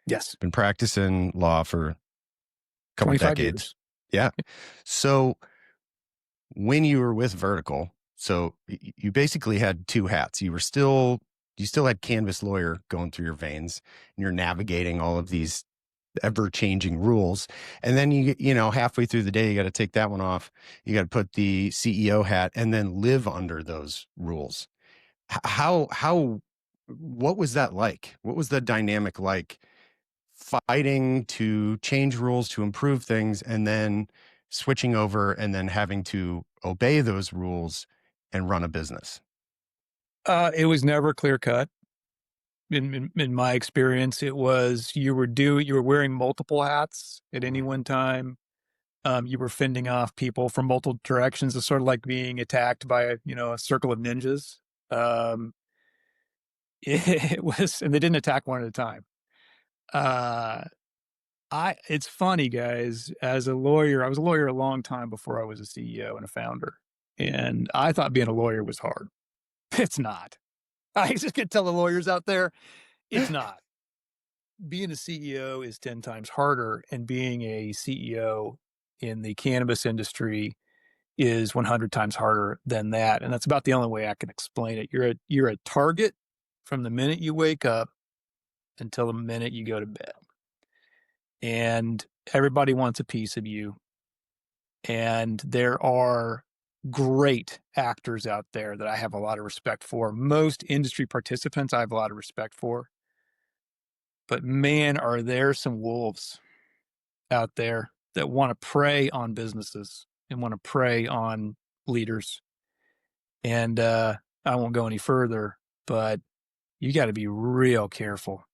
Yes. Been practicing law for a couple decades. Years. Yeah. So when you were with Vertical, so you basically had two hats. You still had canvas lawyer going through your veins, and you're navigating all of these ever-changing rules. And then you know, halfway through the day, you got to take that one off. You got to put the CEO hat and then live under those rules. How what was that like? What was the dynamic like, fighting to change rules to improve things, and then switching over and then having to obey those rules and run a business? It was never clear cut. In my experience, it was you were wearing multiple hats at any one time. You were fending off people from multiple directions. It's sort of like being attacked by a circle of ninjas. It was, and they didn't attack one at a time. It's funny, guys. As a lawyer, I was a lawyer a long time before I was a CEO and a founder, and I thought being a lawyer was hard. It's not. I just can tell the lawyers out there, it's not. Being a CEO is 10 times harder, and being a CEO in the cannabis industry is 100 times harder than that. And that's about the only way I can explain it. You're a target from the minute you wake up until the minute you go to bed. And everybody wants a piece of you. And there are great actors out there that I have a lot of respect for. Most industry participants I have a lot of respect for. But man, are there some wolves out there that want to prey on businesses and want to prey on leaders. And I won't go any further, but you got to be real careful.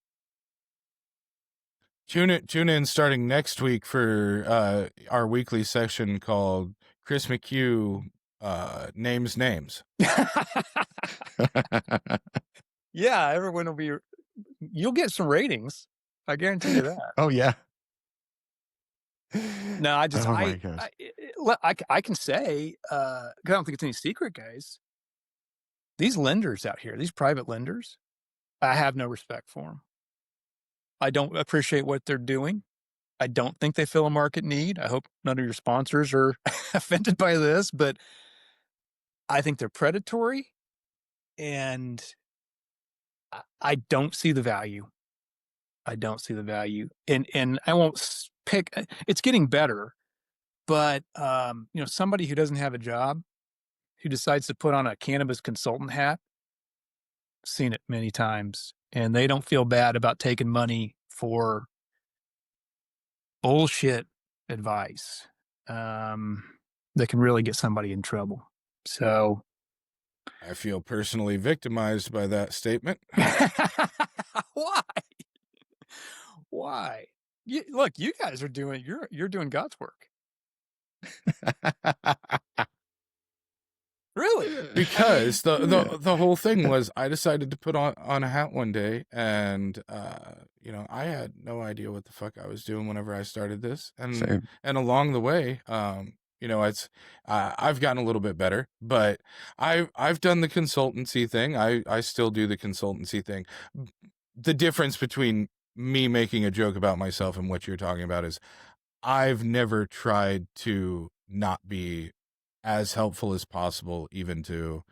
Tune in starting next week for our weekly session called Chris McHugh Names Names. Yeah, everyone will be. You'll get some ratings. I guarantee you that. Oh, yeah. No, I can say, 'cause I don't think it's any secret, guys. These lenders out here, these private lenders, I have no respect for them. I don't appreciate what they're doing. I don't think they fill a market need. I hope none of your sponsors are offended by this, but I think they're predatory, and I don't see the value. I don't see the value, and I won't pick. It's getting better, but somebody who doesn't have a job, who decides to put on a cannabis consultant hat, seen it many times, and they don't feel bad about taking money for bullshit advice that can really get somebody in trouble. So I feel personally victimized by that statement. Why? Look, you guys are doing you're doing God's work. Really? Because the whole thing was, I decided to put on a hat one day, and I had no idea what the fuck I was doing whenever I started this, and along the way, it's I've gotten a little bit better, but I've done the consultancy thing. I still do the consultancy thing. The difference between me making a joke about myself and what you're talking about is I've never tried to not be as helpful as possible, even to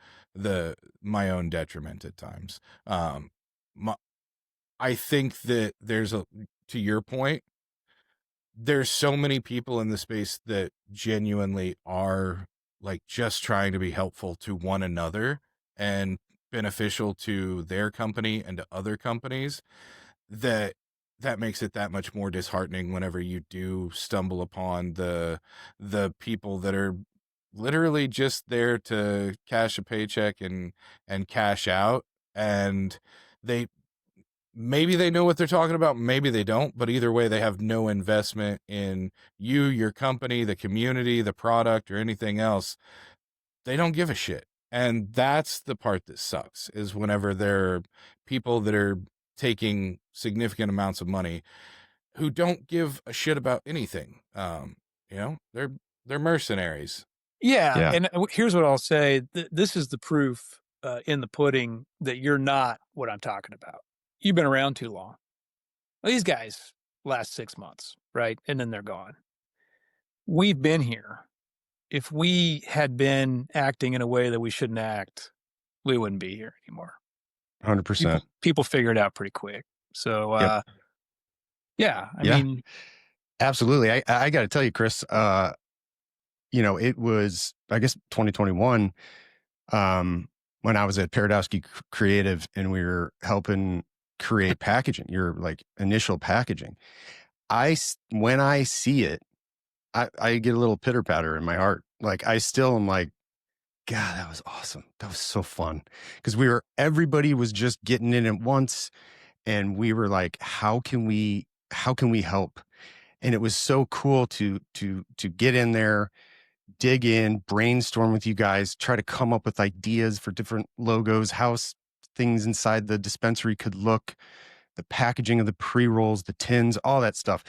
my own detriment at times. I think that to your point, there's so many people in the space that genuinely are like just trying to be helpful to one another and beneficial to their company and to other companies, that makes it that much more disheartening whenever you do stumble upon the people that are literally just there to cash a paycheck and cash out, and maybe they know what they're talking about, maybe they don't, but either way, they have no investment in you, your company, the community, the product, or anything else. They don't give a shit. And that's the part that sucks, is whenever there are people that are taking significant amounts of money who don't give a shit about anything. They're mercenaries. Yeah. And here's what I'll say. This is the proof in the pudding that you're not what I'm talking about. You've been around too long. Well, these guys last 6 months, right? And then they're gone. We've been here. If we had been acting in a way that we shouldn't act, we wouldn't be here anymore. 100%. People figure it out pretty quick. So, I mean, absolutely. I got to tell you, Chris, it was, I guess, 2021, when I was at Paradowski Creative and we were helping create packaging, your like initial packaging. When I see it, I get a little pitter patter in my heart. Like I still am like, God, that was awesome. That was so fun. Cause everybody was just getting in at once. And we were like, how can we help? And it was so cool to get in there, dig in, brainstorm with you guys, try to come up with ideas for different logos, how things inside the dispensary could look, the packaging of the pre-rolls, the tins, all that stuff.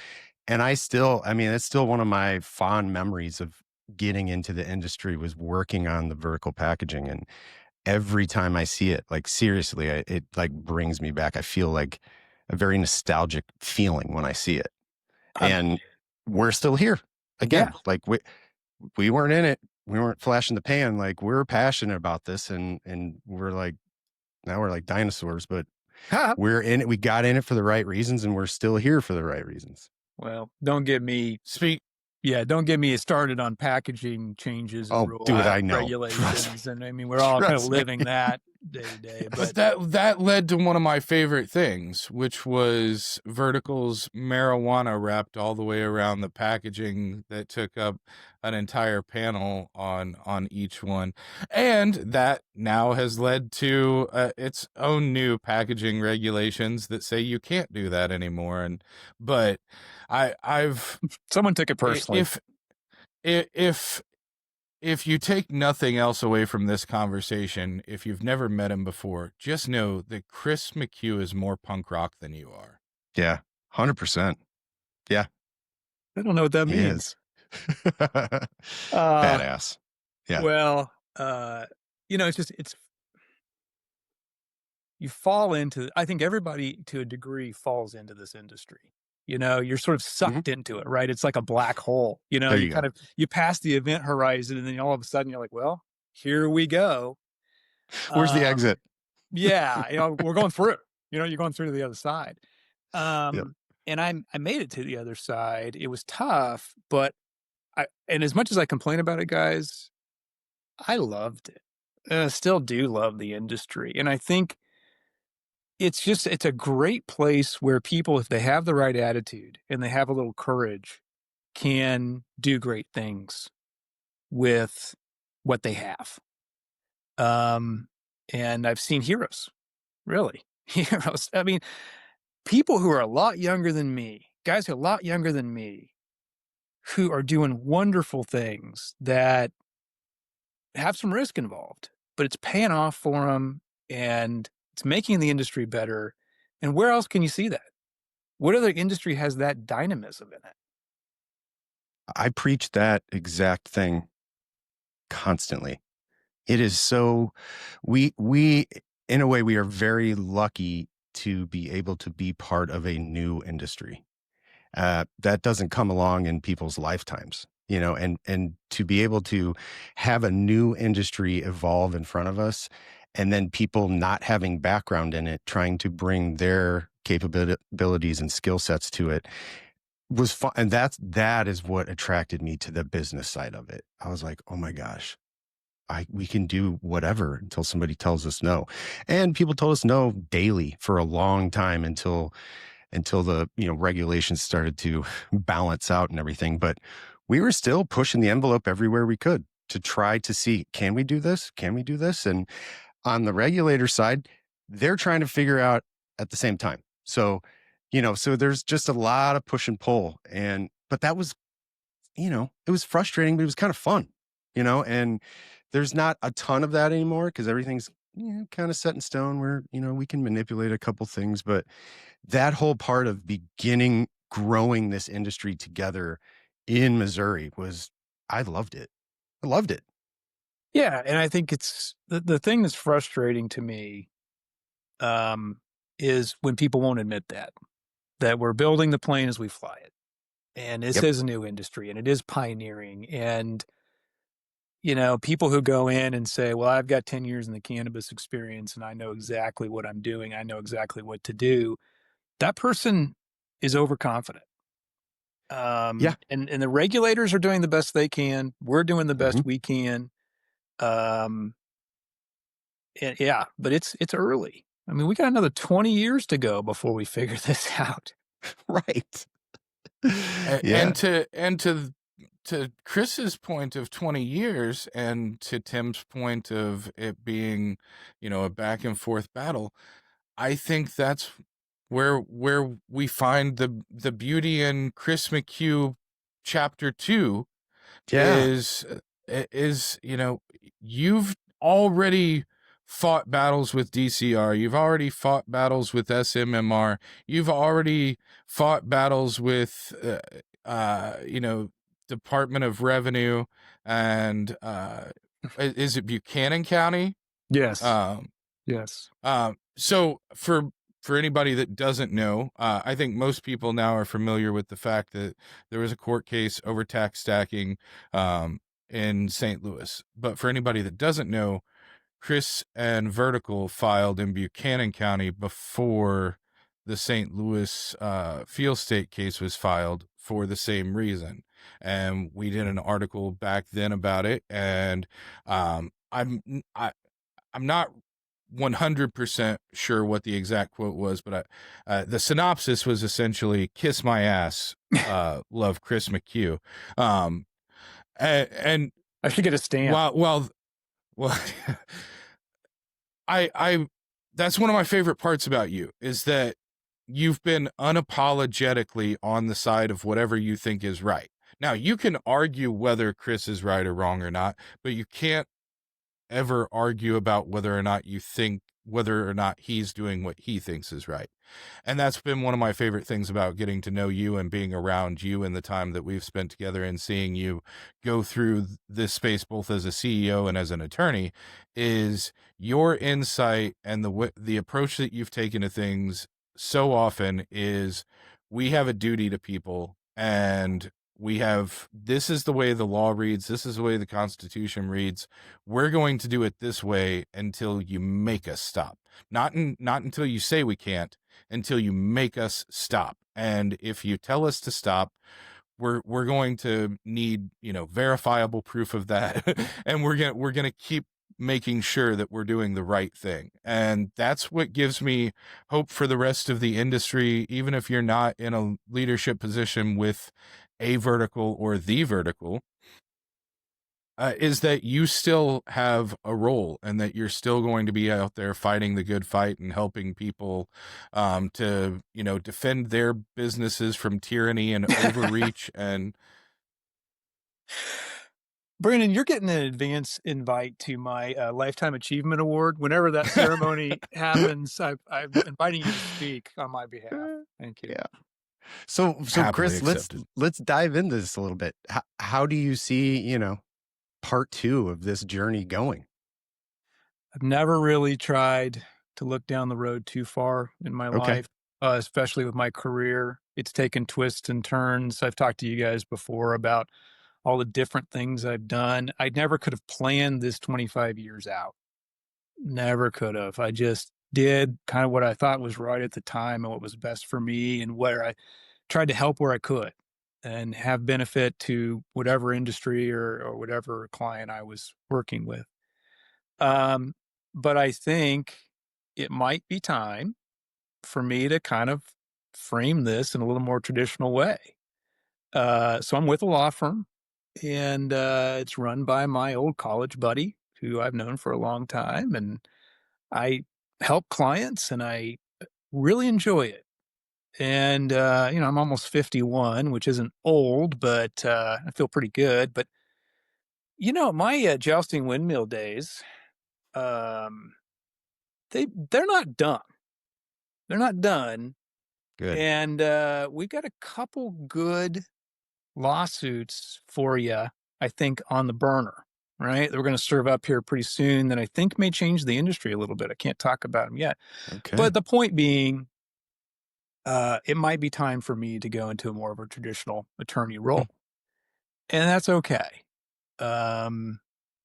And it's still one of my fond memories of getting into the industry was working on the vertical packaging. And every time I see it, like seriously, it like brings me back. I feel like a very nostalgic feeling when I see it. And we're still here again. Yeah. Like we weren't in it. We weren't flashing the pan. Like we're passionate about this and we're like, now we're like dinosaurs, but we're in it. We got in it for the right reasons and we're still here for the right reasons. Well, don't get me started on packaging changes and rules, I know. regulations. And I mean, we're all kind of living that day to day. But that led to one of my favorite things, which was Vertical's marijuana wrapped all the way around the packaging that took up an entire panel on each one. And that now has led to its own new packaging regulations that say you can't do that anymore. But I've someone took it personally. If you take nothing else away from this conversation, if you've never met him before, just know that Chris McHugh is more punk rock than you are. Yeah, 100%. Yeah. I don't know what that means. Badass. Yeah. Well, you fall into, I think everybody to a degree falls into this industry. You're sort of sucked into it, right? It's like a black hole. You pass the event horizon and then all of a sudden you're like, well, here we go. Where's the exit? Yeah. We're going through, you're going through to the other side. Yep. And I made it to the other side. It was tough, but and as much as I complain about it, guys, I loved it. And I still do love the industry. And I think it's a great place where people, if they have the right attitude and they have a little courage, can do great things with what they have. And I've seen heroes, really heroes. I mean, people who are a lot younger than me, guys who are a lot younger than me, who are doing wonderful things that have some risk involved, but it's paying off for them and it's making the industry better. And where else can you see that? What other industry has that dynamism in it? I preach that exact thing constantly. It is so, we in a way, we are very lucky to be able to be part of a new industry. That doesn't come along in people's lifetimes, and to be able to have a new industry evolve in front of us and then people not having background in it, trying to bring their capabilities and skill sets to it was fun. And that is what attracted me to the business side of it. I was like, oh my gosh, we can do whatever until somebody tells us no. And people told us no daily for a long time until the, regulations started to balance out and everything. But we were still pushing the envelope everywhere we could to try to see, can we do this? Can we do this? And on the regulator side, they're trying to figure out at the same time. So, so there's just a lot of push and pull. But that was, it was frustrating, but it was kind of fun, and there's not a ton of that anymore because everything's kind of set in stone where, we can manipulate a couple things. But that whole part of growing this industry together in Missouri I loved it. I loved it. Yeah. And I think it's the thing that's frustrating to me is when people won't admit that we're building the plane as we fly it. And this is a new industry and it is pioneering. And, people who go in and say, well, I've got 10 years in the cannabis experience and I know exactly what I'm doing. I know exactly what to do. That person is overconfident. And the regulators are doing the best they can. We're doing the best we can. Yeah, but it's early. I mean, we got another 20 years to go before we figure this out. Right. And to Chris's point of 20 years and to Tim's point of it being, a back and forth battle, I think that's where we find the beauty in Chris McHugh chapter 2 is you've already fought battles with DCR, you've already fought battles with SMMR, you've already fought battles with Department of Revenue and is it Buchanan County? Yes. Yes. So for anybody that doesn't know, I think most people now are familiar with the fact that there was a court case over tax stacking in St. Louis. But for anybody that doesn't know, Chris and Vertical filed in Buchanan County before the St. Louis field state case was filed for the same reason. And we did an article back then about it. And I'm not 100% sure what the exact quote was, but the synopsis was essentially "kiss my ass, love Chris McHugh," and I should get a stamp. Well, I that's one of my favorite parts about you is that you've been unapologetically on the side of whatever you think is right. Now you can argue whether Chris is right or wrong or not, but you can't ever argue about whether or not he's doing what he thinks is right. And that's been one of my favorite things about getting to know you and being around you in the time that we've spent together and seeing you go through this space, both as a CEO and as an attorney, is your insight and the approach that you've taken to things so often is we have a duty to people and this is the way the law reads. This is the way the Constitution reads. We're going to do it this way until you make us stop. Not until you say we can't, until you make us stop. And if you tell us to stop, we're going to need, verifiable proof of that. And we're going to keep making sure that we're doing the right thing. And that's what gives me hope for the rest of the industry, even if you're not in a leadership position with a vertical or the vertical, is that you still have a role and that you're still going to be out there fighting the good fight and helping people to, defend their businesses from tyranny and overreach. And Brandon, you're getting an advance invite to my Lifetime Achievement Award. Whenever that ceremony happens, I'm inviting you to speak on my behalf. Thank you. Yeah. So Chris, let's dive into this a little bit. How do you see, part 2 of this journey going? I've never really tried to look down the road too far in my life, especially with my career. It's taken twists and turns. I've talked to you guys before about all the different things I've done. I never could have planned this 25 years out. Never could have. I just did kind of what I thought was right at the time and what was best for me and where I tried to help where I could and have benefit to whatever industry or whatever client I was working with. But I think it might be time for me to kind of frame this in a little more traditional way. So I'm with a law firm and it's run by my old college buddy who I've known for a long time. And I help clients and I really enjoy it. And, I'm almost 51, which isn't old, but I feel pretty good. But, my jousting windmill days, they're not done. They're not done. Good. And we've got a couple good lawsuits for you, I think, on the burner, right? That we're going to serve up here pretty soon that I think may change the industry a little bit. I can't talk about them yet. Okay. But the point being, it might be time for me to go into a more of a traditional attorney role. And that's okay. I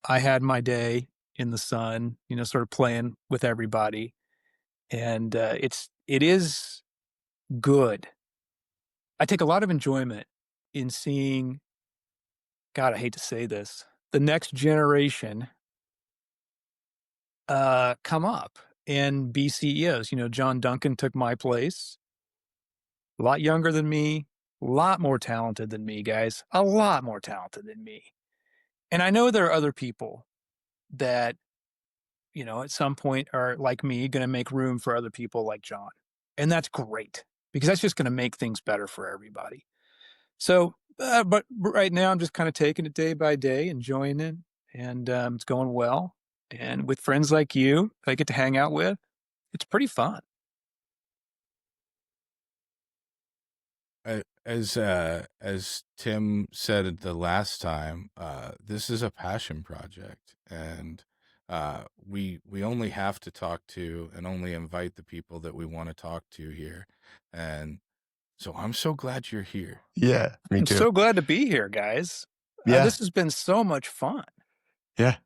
had my day in the sun, sort of playing with everybody. And it is good. I take a lot of enjoyment in seeing, God, I hate to say this, the next generation come up and be CEOs. You know, John Duncan took my place. A lot younger than me, a lot more talented than me, guys. A lot more talented than me. And I know there are other people that, you know, at some point are like me, going to make room for other people like John. And that's great because that's just going to make things better for everybody. So, but right now I'm just kind of taking it day by day, enjoying it. And it's going well. And with friends like you, I get to hang out with, it's pretty fun. As Tim said the last time, this is a passion project, and we only have to talk to and only invite the people that we want to talk to here, and so I'm so glad you're here. Yeah, me too. I'm so glad to be here, guys. Yeah, this has been so much fun. Yeah,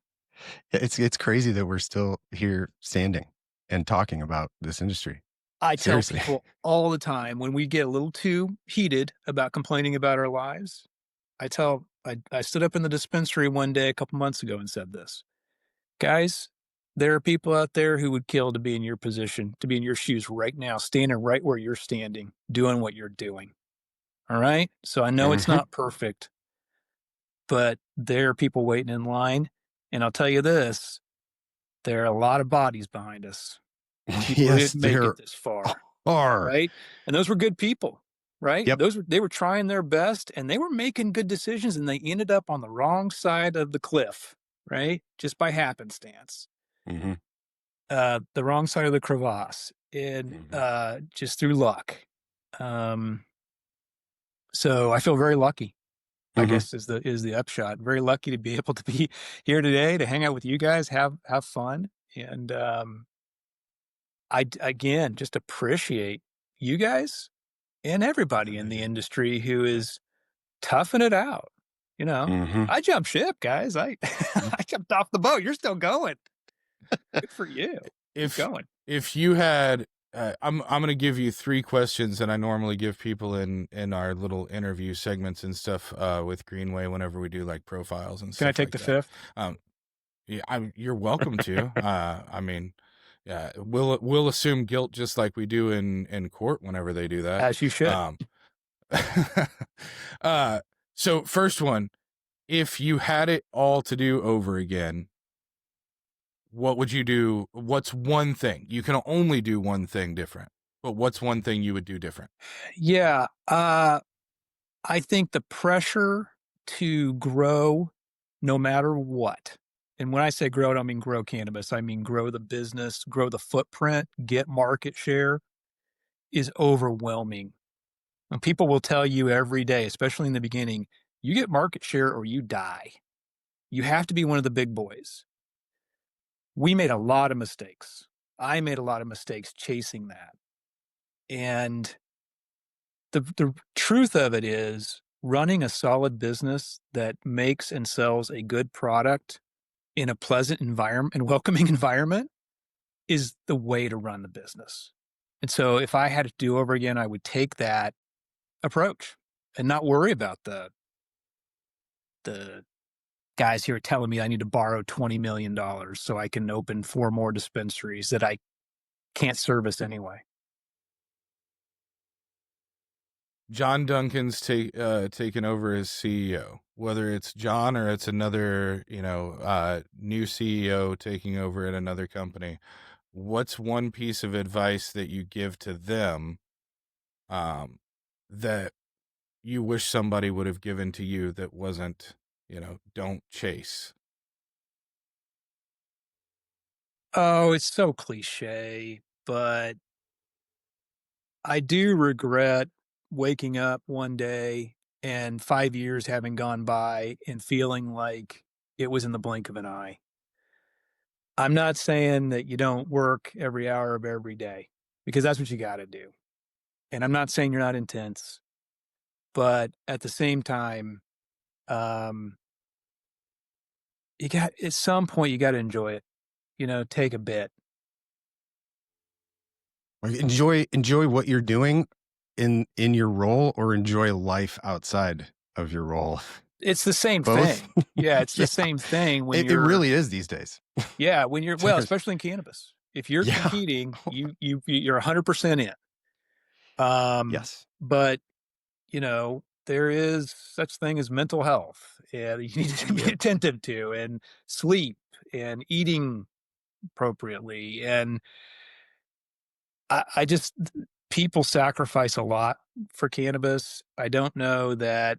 it's crazy that we're still here standing and talking about this industry. I tell people all the time when we get a little too heated about complaining about our lives, I stood up in the dispensary one day a couple months ago and said this, guys, there are people out there who would kill to be in your position, to be in your shoes right now, standing right where you're standing, doing what you're doing. All right. So I know it's not perfect, but there are people waiting in line. And I'll tell you this, there are a lot of bodies behind us. People yes, didn't make it this far. Right. And those were good people, right? Yep. They were trying their best and they were making good decisions and they ended up on the wrong side of the cliff, right? Just by happenstance. The wrong side of the crevasse and just through luck. So I feel very lucky. I guess is the upshot. Very lucky to be able to be here today to hang out with you guys, have fun, and I again just appreciate you guys and everybody in the industry who is toughing it out. You know, I jumped ship, guys. I jumped off the boat. You're still going. Good for you. If you had, I'm going to give you 3 questions that I normally give people in our little interview segments and stuff with Greenway whenever we do like profiles and stuff. Can I take the 5th? Yeah, you're welcome to. I mean, yeah, we'll assume guilt just like we do in court whenever they do that. As you should. So first one, if you had it all to do over again, what would you do? What's one thing? You can only do one thing different, but what's one thing you would do different? Yeah. I think the pressure to grow no matter what. And when I say grow, I don't mean grow cannabis. I mean grow the business, grow the footprint, get market share is overwhelming. And people will tell you every day, especially in the beginning, you get market share or you die. You have to be one of the big boys. We made a lot of mistakes. I made a lot of mistakes chasing that. And the truth of it is running a solid business that makes and sells a good product in a pleasant environment and welcoming environment is the way to run the business. And so if I had to do over again, I would take that approach and not worry about the guys here telling me I need to borrow $20 million so I can open 4 more dispensaries that I can't service anyway. John Duncan's taken over as CEO, whether it's John or it's another, new CEO taking over at another company. What's one piece of advice that you give to them that you wish somebody would have given to you that wasn't, don't chase? Oh, it's so cliche, but I do regret waking up one day and 5 years having gone by and feeling like it was in the blink of an eye. I'm not saying that you don't work every hour of every day because that's what you got to do. And I'm not saying you're not intense, but at the same time, you got, at some point you got to enjoy it, take a bit. Enjoy what you're doing in your role, or enjoy life outside of your role. It's the same Both? thing. Yeah, it's Yeah. the same thing when It really is these days. Yeah, when you're especially in cannabis. If you're Yeah. competing, you're 100% in. Yes. But there is such thing as mental health, and you need to be attentive to, and sleep, and eating appropriately. And I just, people sacrifice a lot for cannabis. I don't know that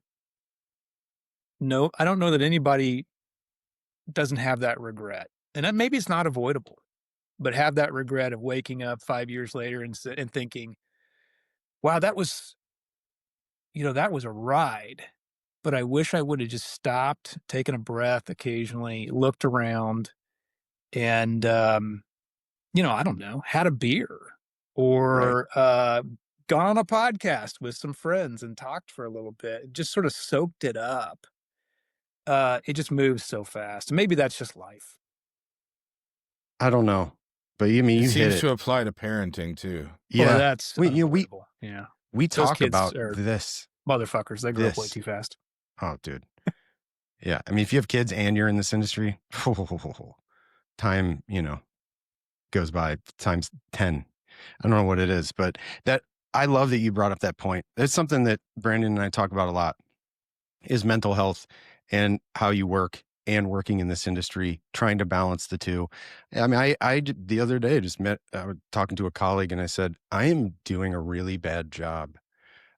anybody doesn't have that regret. And that maybe it's not avoidable, but have that regret of waking up 5 years later and thinking, wow, that was a ride, but I wish I would have just stopped, taken a breath occasionally, looked around, and, I don't know, had a beer or gone on a podcast with some friends and talked for a little bit, just sort of soaked it up. It just moves so fast. Maybe that's just life. I don't know, but you mean you hit it. Seems to apply to parenting too. Yeah, well, that's we talk kids about are this. Motherfuckers, they grow up way too fast. Oh, dude. Yeah, I mean, if you have kids and you're in this industry, time goes by times 10. I don't know what it is, but I love that you brought up that point. It's something that Brandon and I talk about a lot, is mental health and how you work and working in this industry, trying to balance the two. I mean, I the other day I was talking to a colleague and I said, I am doing a really bad job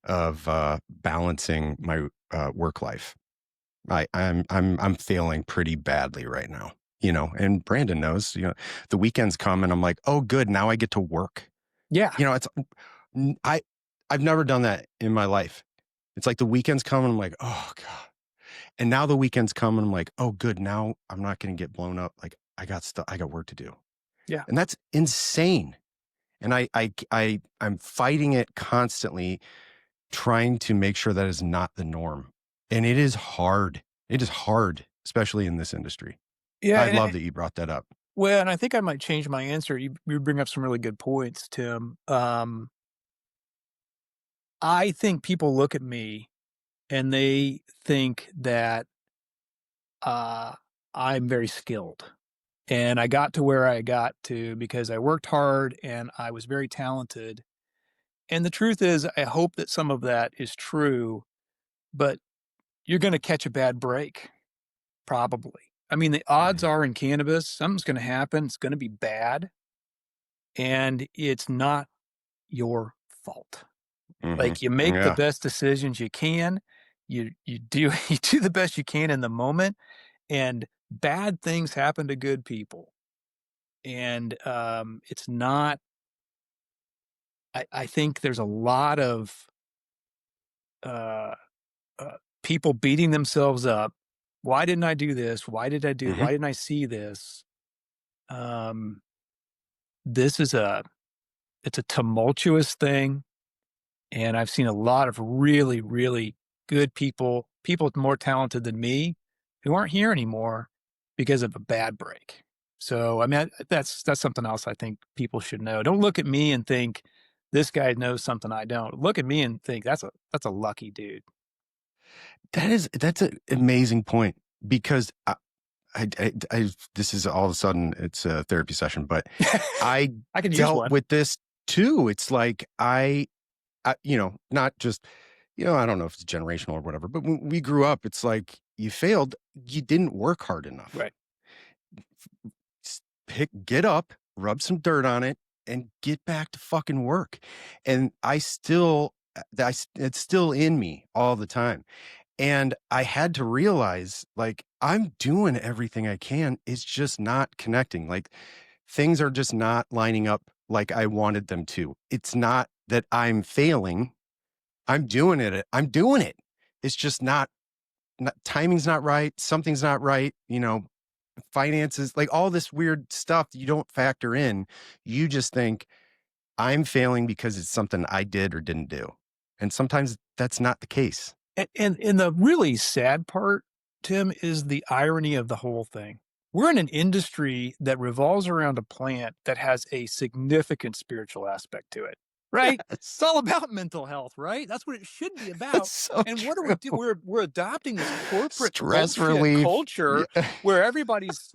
of balancing my work life. I'm failing pretty badly right now, and Brandon knows, the weekends come and I'm like, oh, good. Now I get to work. Yeah. I've never done that in my life. It's like the weekends come and I'm like, oh God. And now the weekends come and I'm like, oh, good. Now I'm not going to get blown up. Like I got work to do. Yeah. And that's insane. And I'm fighting it constantly, trying to make sure that is not the norm. And it is hard. It is hard, especially in this industry. Yeah. I love that you brought that up. Well, and I think I might change my answer. You bring up some really good points, Tim. I think people look at me and they think that I'm very skilled. And I got to where I got to because I worked hard and I was very talented. And the truth is, I hope that some of that is true, but you're going to catch a bad break, probably. I mean, the odds are in cannabis, something's going to happen. It's going to be bad. And it's not your fault. Mm-hmm. Like you make the best decisions you can. You do the best you can in the moment, and bad things happen to good people. And it's not. I think there's a lot of people beating themselves up. Why didn't I do this? Why did I do? Why didn't I see this? This is it's a tumultuous thing. And I've seen a lot of really, really good people more talented than me, who aren't here anymore because of a bad break. So, I mean, that's something else I think people should know. Don't look at me and think this guy knows something I don't. Look at me and think that's a lucky dude. That's an amazing point, because I this is all of a sudden it's a therapy session, but I can dealt with this too. It's like not just, I don't know if it's generational or whatever, but when we grew up, it's like you failed, you didn't work hard enough. Right. Get up, rub some dirt on it, and get back to fucking work. And it's still in me all the time. And I had to realize, like, I'm doing everything I can. It's just not connecting. Like, things are just not lining up like I wanted them to. It's not that I'm failing. I'm doing it. It's just not timing's not right. Something's not right. Finances, like all this weird stuff that you don't factor in. You just think I'm failing because it's something I did or didn't do. And sometimes that's not the case. And the really sad part, Tim, is the irony of the whole thing. We're in an industry that revolves around a plant that has a significant spiritual aspect to it. right? Yes. It's all about mental health, right? That's what it should be about. That's so And true. what do we do? We're adopting this corporate Stress bullshit relief culture Yeah. where everybody's,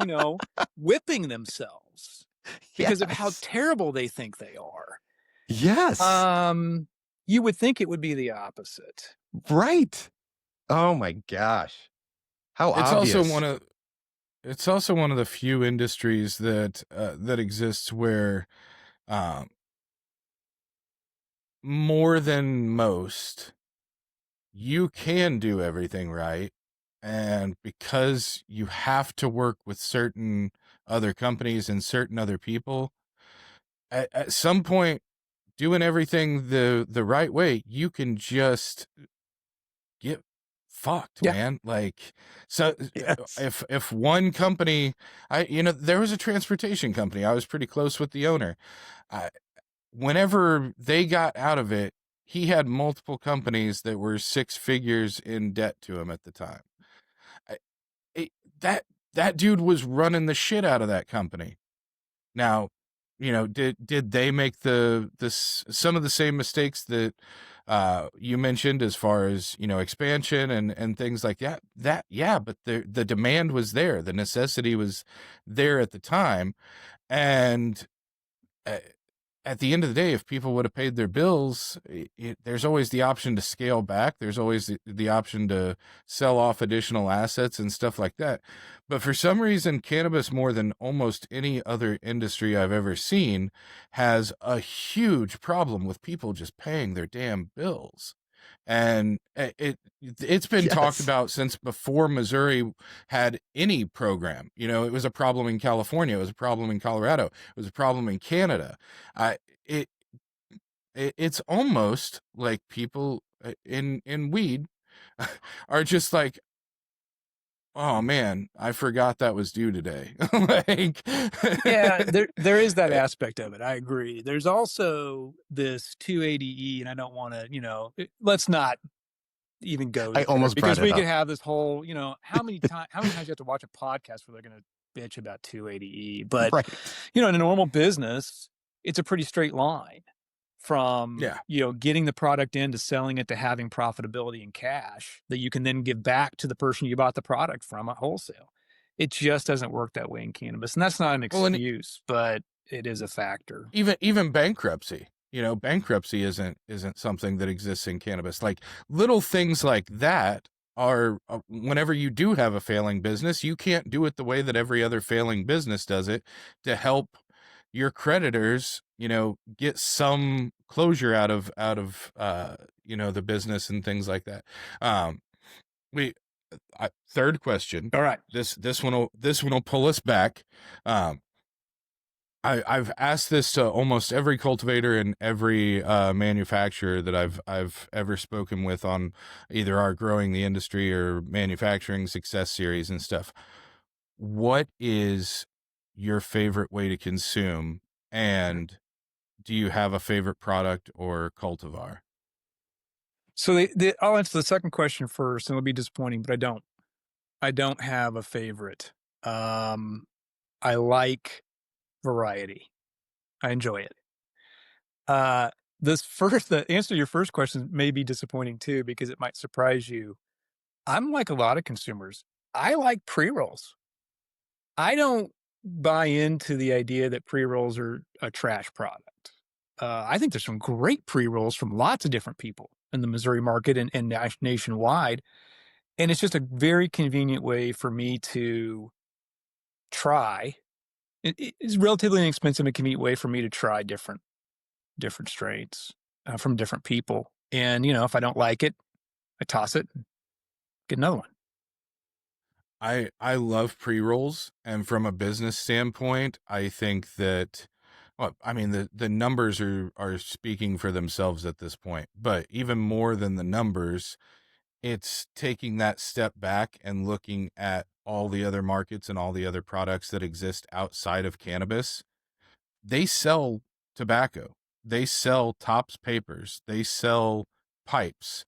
whipping themselves because of how Yes. terrible they think they are. Yes. You would think it would be the opposite. Right. Oh my gosh. How It's obvious. also one of the few industries that exists where more than most, you can do everything right. And because you have to work with certain other companies and certain other people, at some point, doing everything the right way, you can just get fucked, man. Like, so Yes. if one company, there was a transportation company. I was pretty close with the owner. Whenever they got out of it, he had multiple companies that were 6 figures in debt to him at the time. That dude was running the shit out of that company. Now, did they make some of the same mistakes that you mentioned as far as expansion and things like that? Yeah, but the demand was there, the necessity was there at the time, and at the end of the day, if people would have paid their bills, there's always the option to scale back. There's always the option to sell off additional assets and stuff like that. But for some reason, cannabis, more than almost any other industry I've ever seen, has a huge problem with people just paying their damn bills. And it's been talked about since before Missouri had any program. It was a problem in California. It was a problem in Colorado. It was a problem in Canada. It's almost like people in weed are just like, oh man, I forgot that was due today. Like, yeah, there is that aspect of it. I agree. There's also this 280E, and I don't want to, let's not even go I there almost because brought it we could up. have this whole, how many times you have to watch a podcast where they're going to bitch about 280E? But Right. in a normal business, it's a pretty straight line from getting the product in to selling it to having profitability and cash that you can then give back to the person you bought the product from at wholesale. It just doesn't work that way in cannabis, and that's not an excuse, but it is a factor. Even bankruptcy. Bankruptcy isn't something that exists in cannabis. Like, little things like that are whenever you do have a failing business, you can't do it the way that every other failing business does it to help your creditors, get some closure out of the business and things like that. Third question. All right. This one will pull us back. I've asked this to almost every cultivator and every manufacturer that I've ever spoken with on either our Growing the Industry or Manufacturing Success series and stuff. What is your favorite way to consume, and do you have a favorite product or cultivar? So I'll answer the second question first, and it'll be disappointing, but I don't have a favorite. I like variety. I enjoy it. The answer to your first question may be disappointing too, because it might surprise you. I'm like a lot of consumers. I like pre-rolls. I don't buy into the idea that pre-rolls are a trash product. I think there's some great pre-rolls from lots of different people in the Missouri market and nationwide. And it's just a very convenient way for me to try. It's relatively inexpensive and convenient way for me to try different strains from different people. And, if I don't like it, I toss it and get another one. I love pre-rolls, and from a business standpoint, I think that, well, I mean, the numbers are speaking for themselves at this point, but even more than the numbers, it's taking that step back and looking at all the other markets and all the other products that exist outside of cannabis. They sell tobacco, they sell tops papers, they sell pipes.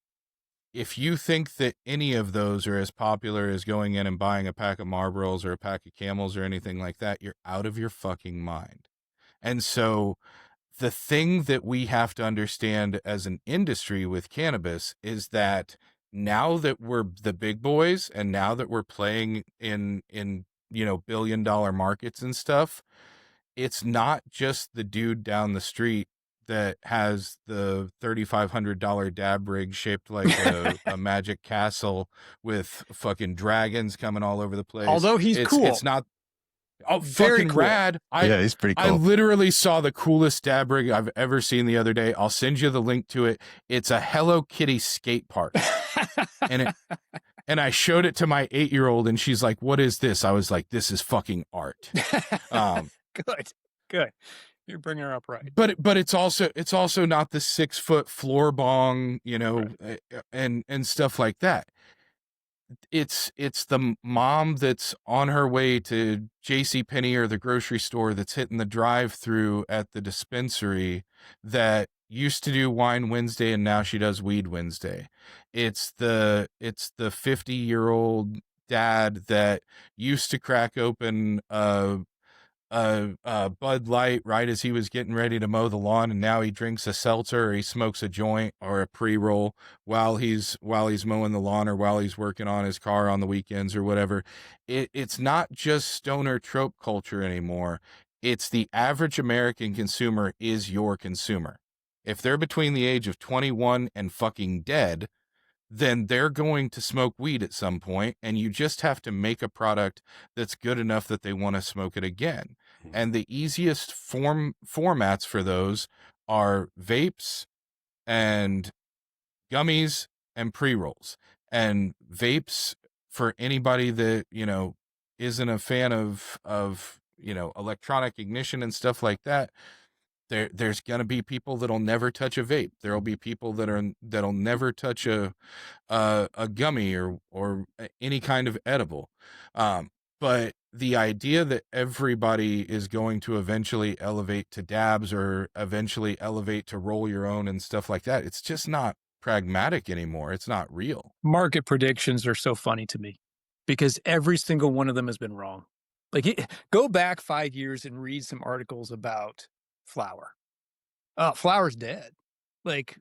If you think that any of those are as popular as going in and buying a pack of Marlboros or a pack of Camels or anything like that, you're out of your fucking mind. And so the thing that we have to understand as an industry with cannabis is that now that we're the big boys and now that we're playing in billion-dollar markets and stuff, it's not just the dude down the street that has the $3,500 dab rig shaped like a magic castle with fucking dragons coming all over the place. Although he's cool. It's not very fucking cool. rad. Yeah, he's pretty cool. I literally saw the coolest dab rig I've ever seen the other day. I'll send you the link to it. It's a Hello Kitty skate park. And I showed it to my 8-year-old and she's like, "What is this?" I was like, "This is fucking art." Good. You're bringing her up right. But it's also not the 6-foot floor bong, right. and stuff like that. It's the mom that's on her way to JCPenney or the grocery store that's hitting the drive-through at the dispensary that used to do Wine Wednesday and now she does Weed Wednesday. It's the 50-year-old dad that used to crack open a Bud Light right as he was getting ready to mow the lawn, and now he drinks a seltzer or he smokes a joint or a pre-roll while he's mowing the lawn or while he's working on his car on the weekends or whatever. It's not just stoner trope culture anymore. It's the average American consumer is your consumer. If they're between the age of 21 and fucking dead, then they're going to smoke weed at some point, and you just have to make a product that's good enough that they want to smoke it again. And the easiest formats for those are vapes and gummies and pre-rolls. And vapes, for anybody that, isn't a fan of electronic ignition and stuff like that, there's going to be people that'll never touch a vape. There'll be people that'll never touch a gummy or any kind of edible. But the idea that everybody is going to eventually elevate to dabs or eventually elevate to roll your own and stuff like that, it's just not pragmatic anymore. It's not real. Market predictions are so funny to me because every single one of them has been wrong. Like, go back 5 years and read some articles about flower. Flower's dead. Like,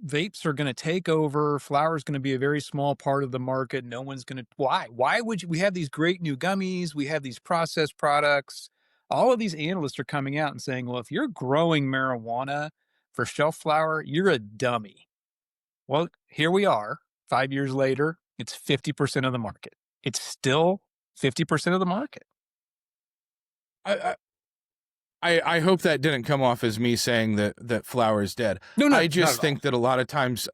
vapes are going to take over. Flower is going to be a very small part of the market. No one's going to. Why would we have these great new gummies? We have these processed products. All of these analysts are coming out and saying, well, if you're growing marijuana for shelf flower, you're a dummy. Well, here we are 5 years later. It's 50% of the market. It's still 50% of the market. I hope that didn't come off as me saying that flower is dead. No, I just think that a lot of times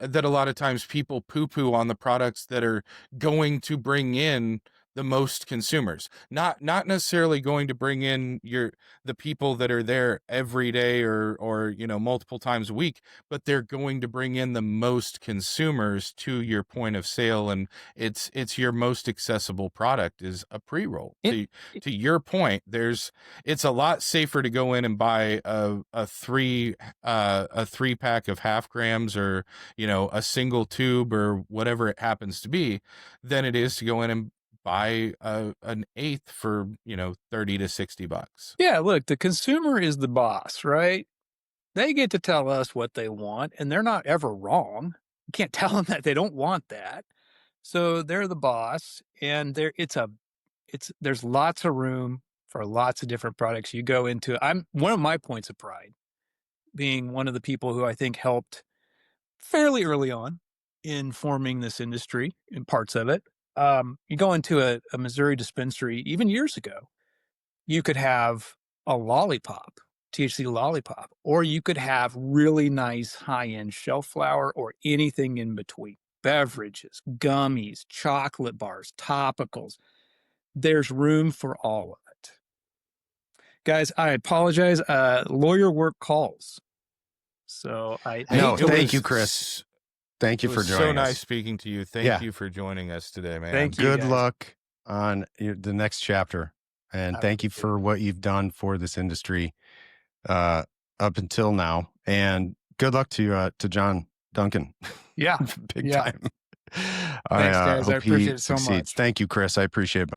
people poo-poo on the products that are going to bring in the most consumers, not necessarily going to bring in the people that are there every day or multiple times a week, but they're going to bring in the most consumers to your point of sale, and it's your most accessible product is a pre-roll. To your point, it's a lot safer to go in and buy a 3-pack of half grams or a single tube or whatever it happens to be than it is to go in and buy an eighth for $30 to $60. Yeah, look, the consumer is the boss, right? They get to tell us what they want, and they're not ever wrong. You can't tell them that they don't want that. So they're the boss, and there's lots of room for lots of different products. You go into. I'm one of my points of pride, being one of the people who I think helped fairly early on in forming this industry in parts of it. You go into a Missouri dispensary, even years ago, you could have a lollipop, THC lollipop, or you could have really nice high-end shelf flower or anything in between. Beverages, gummies, chocolate bars, topicals. There's room for all of it. Guys, I apologize. Lawyer work calls. So thank you, Chris. Thank you for joining us. So nice speaking to you. Thank you for joining us today, man. Thank you. Good luck on the next chapter. And thank you for what you've done for this industry up until now. And good luck to John Duncan. Yeah. Big time. Thanks, guys. I appreciate it so much. Thank you, Chris. I appreciate it.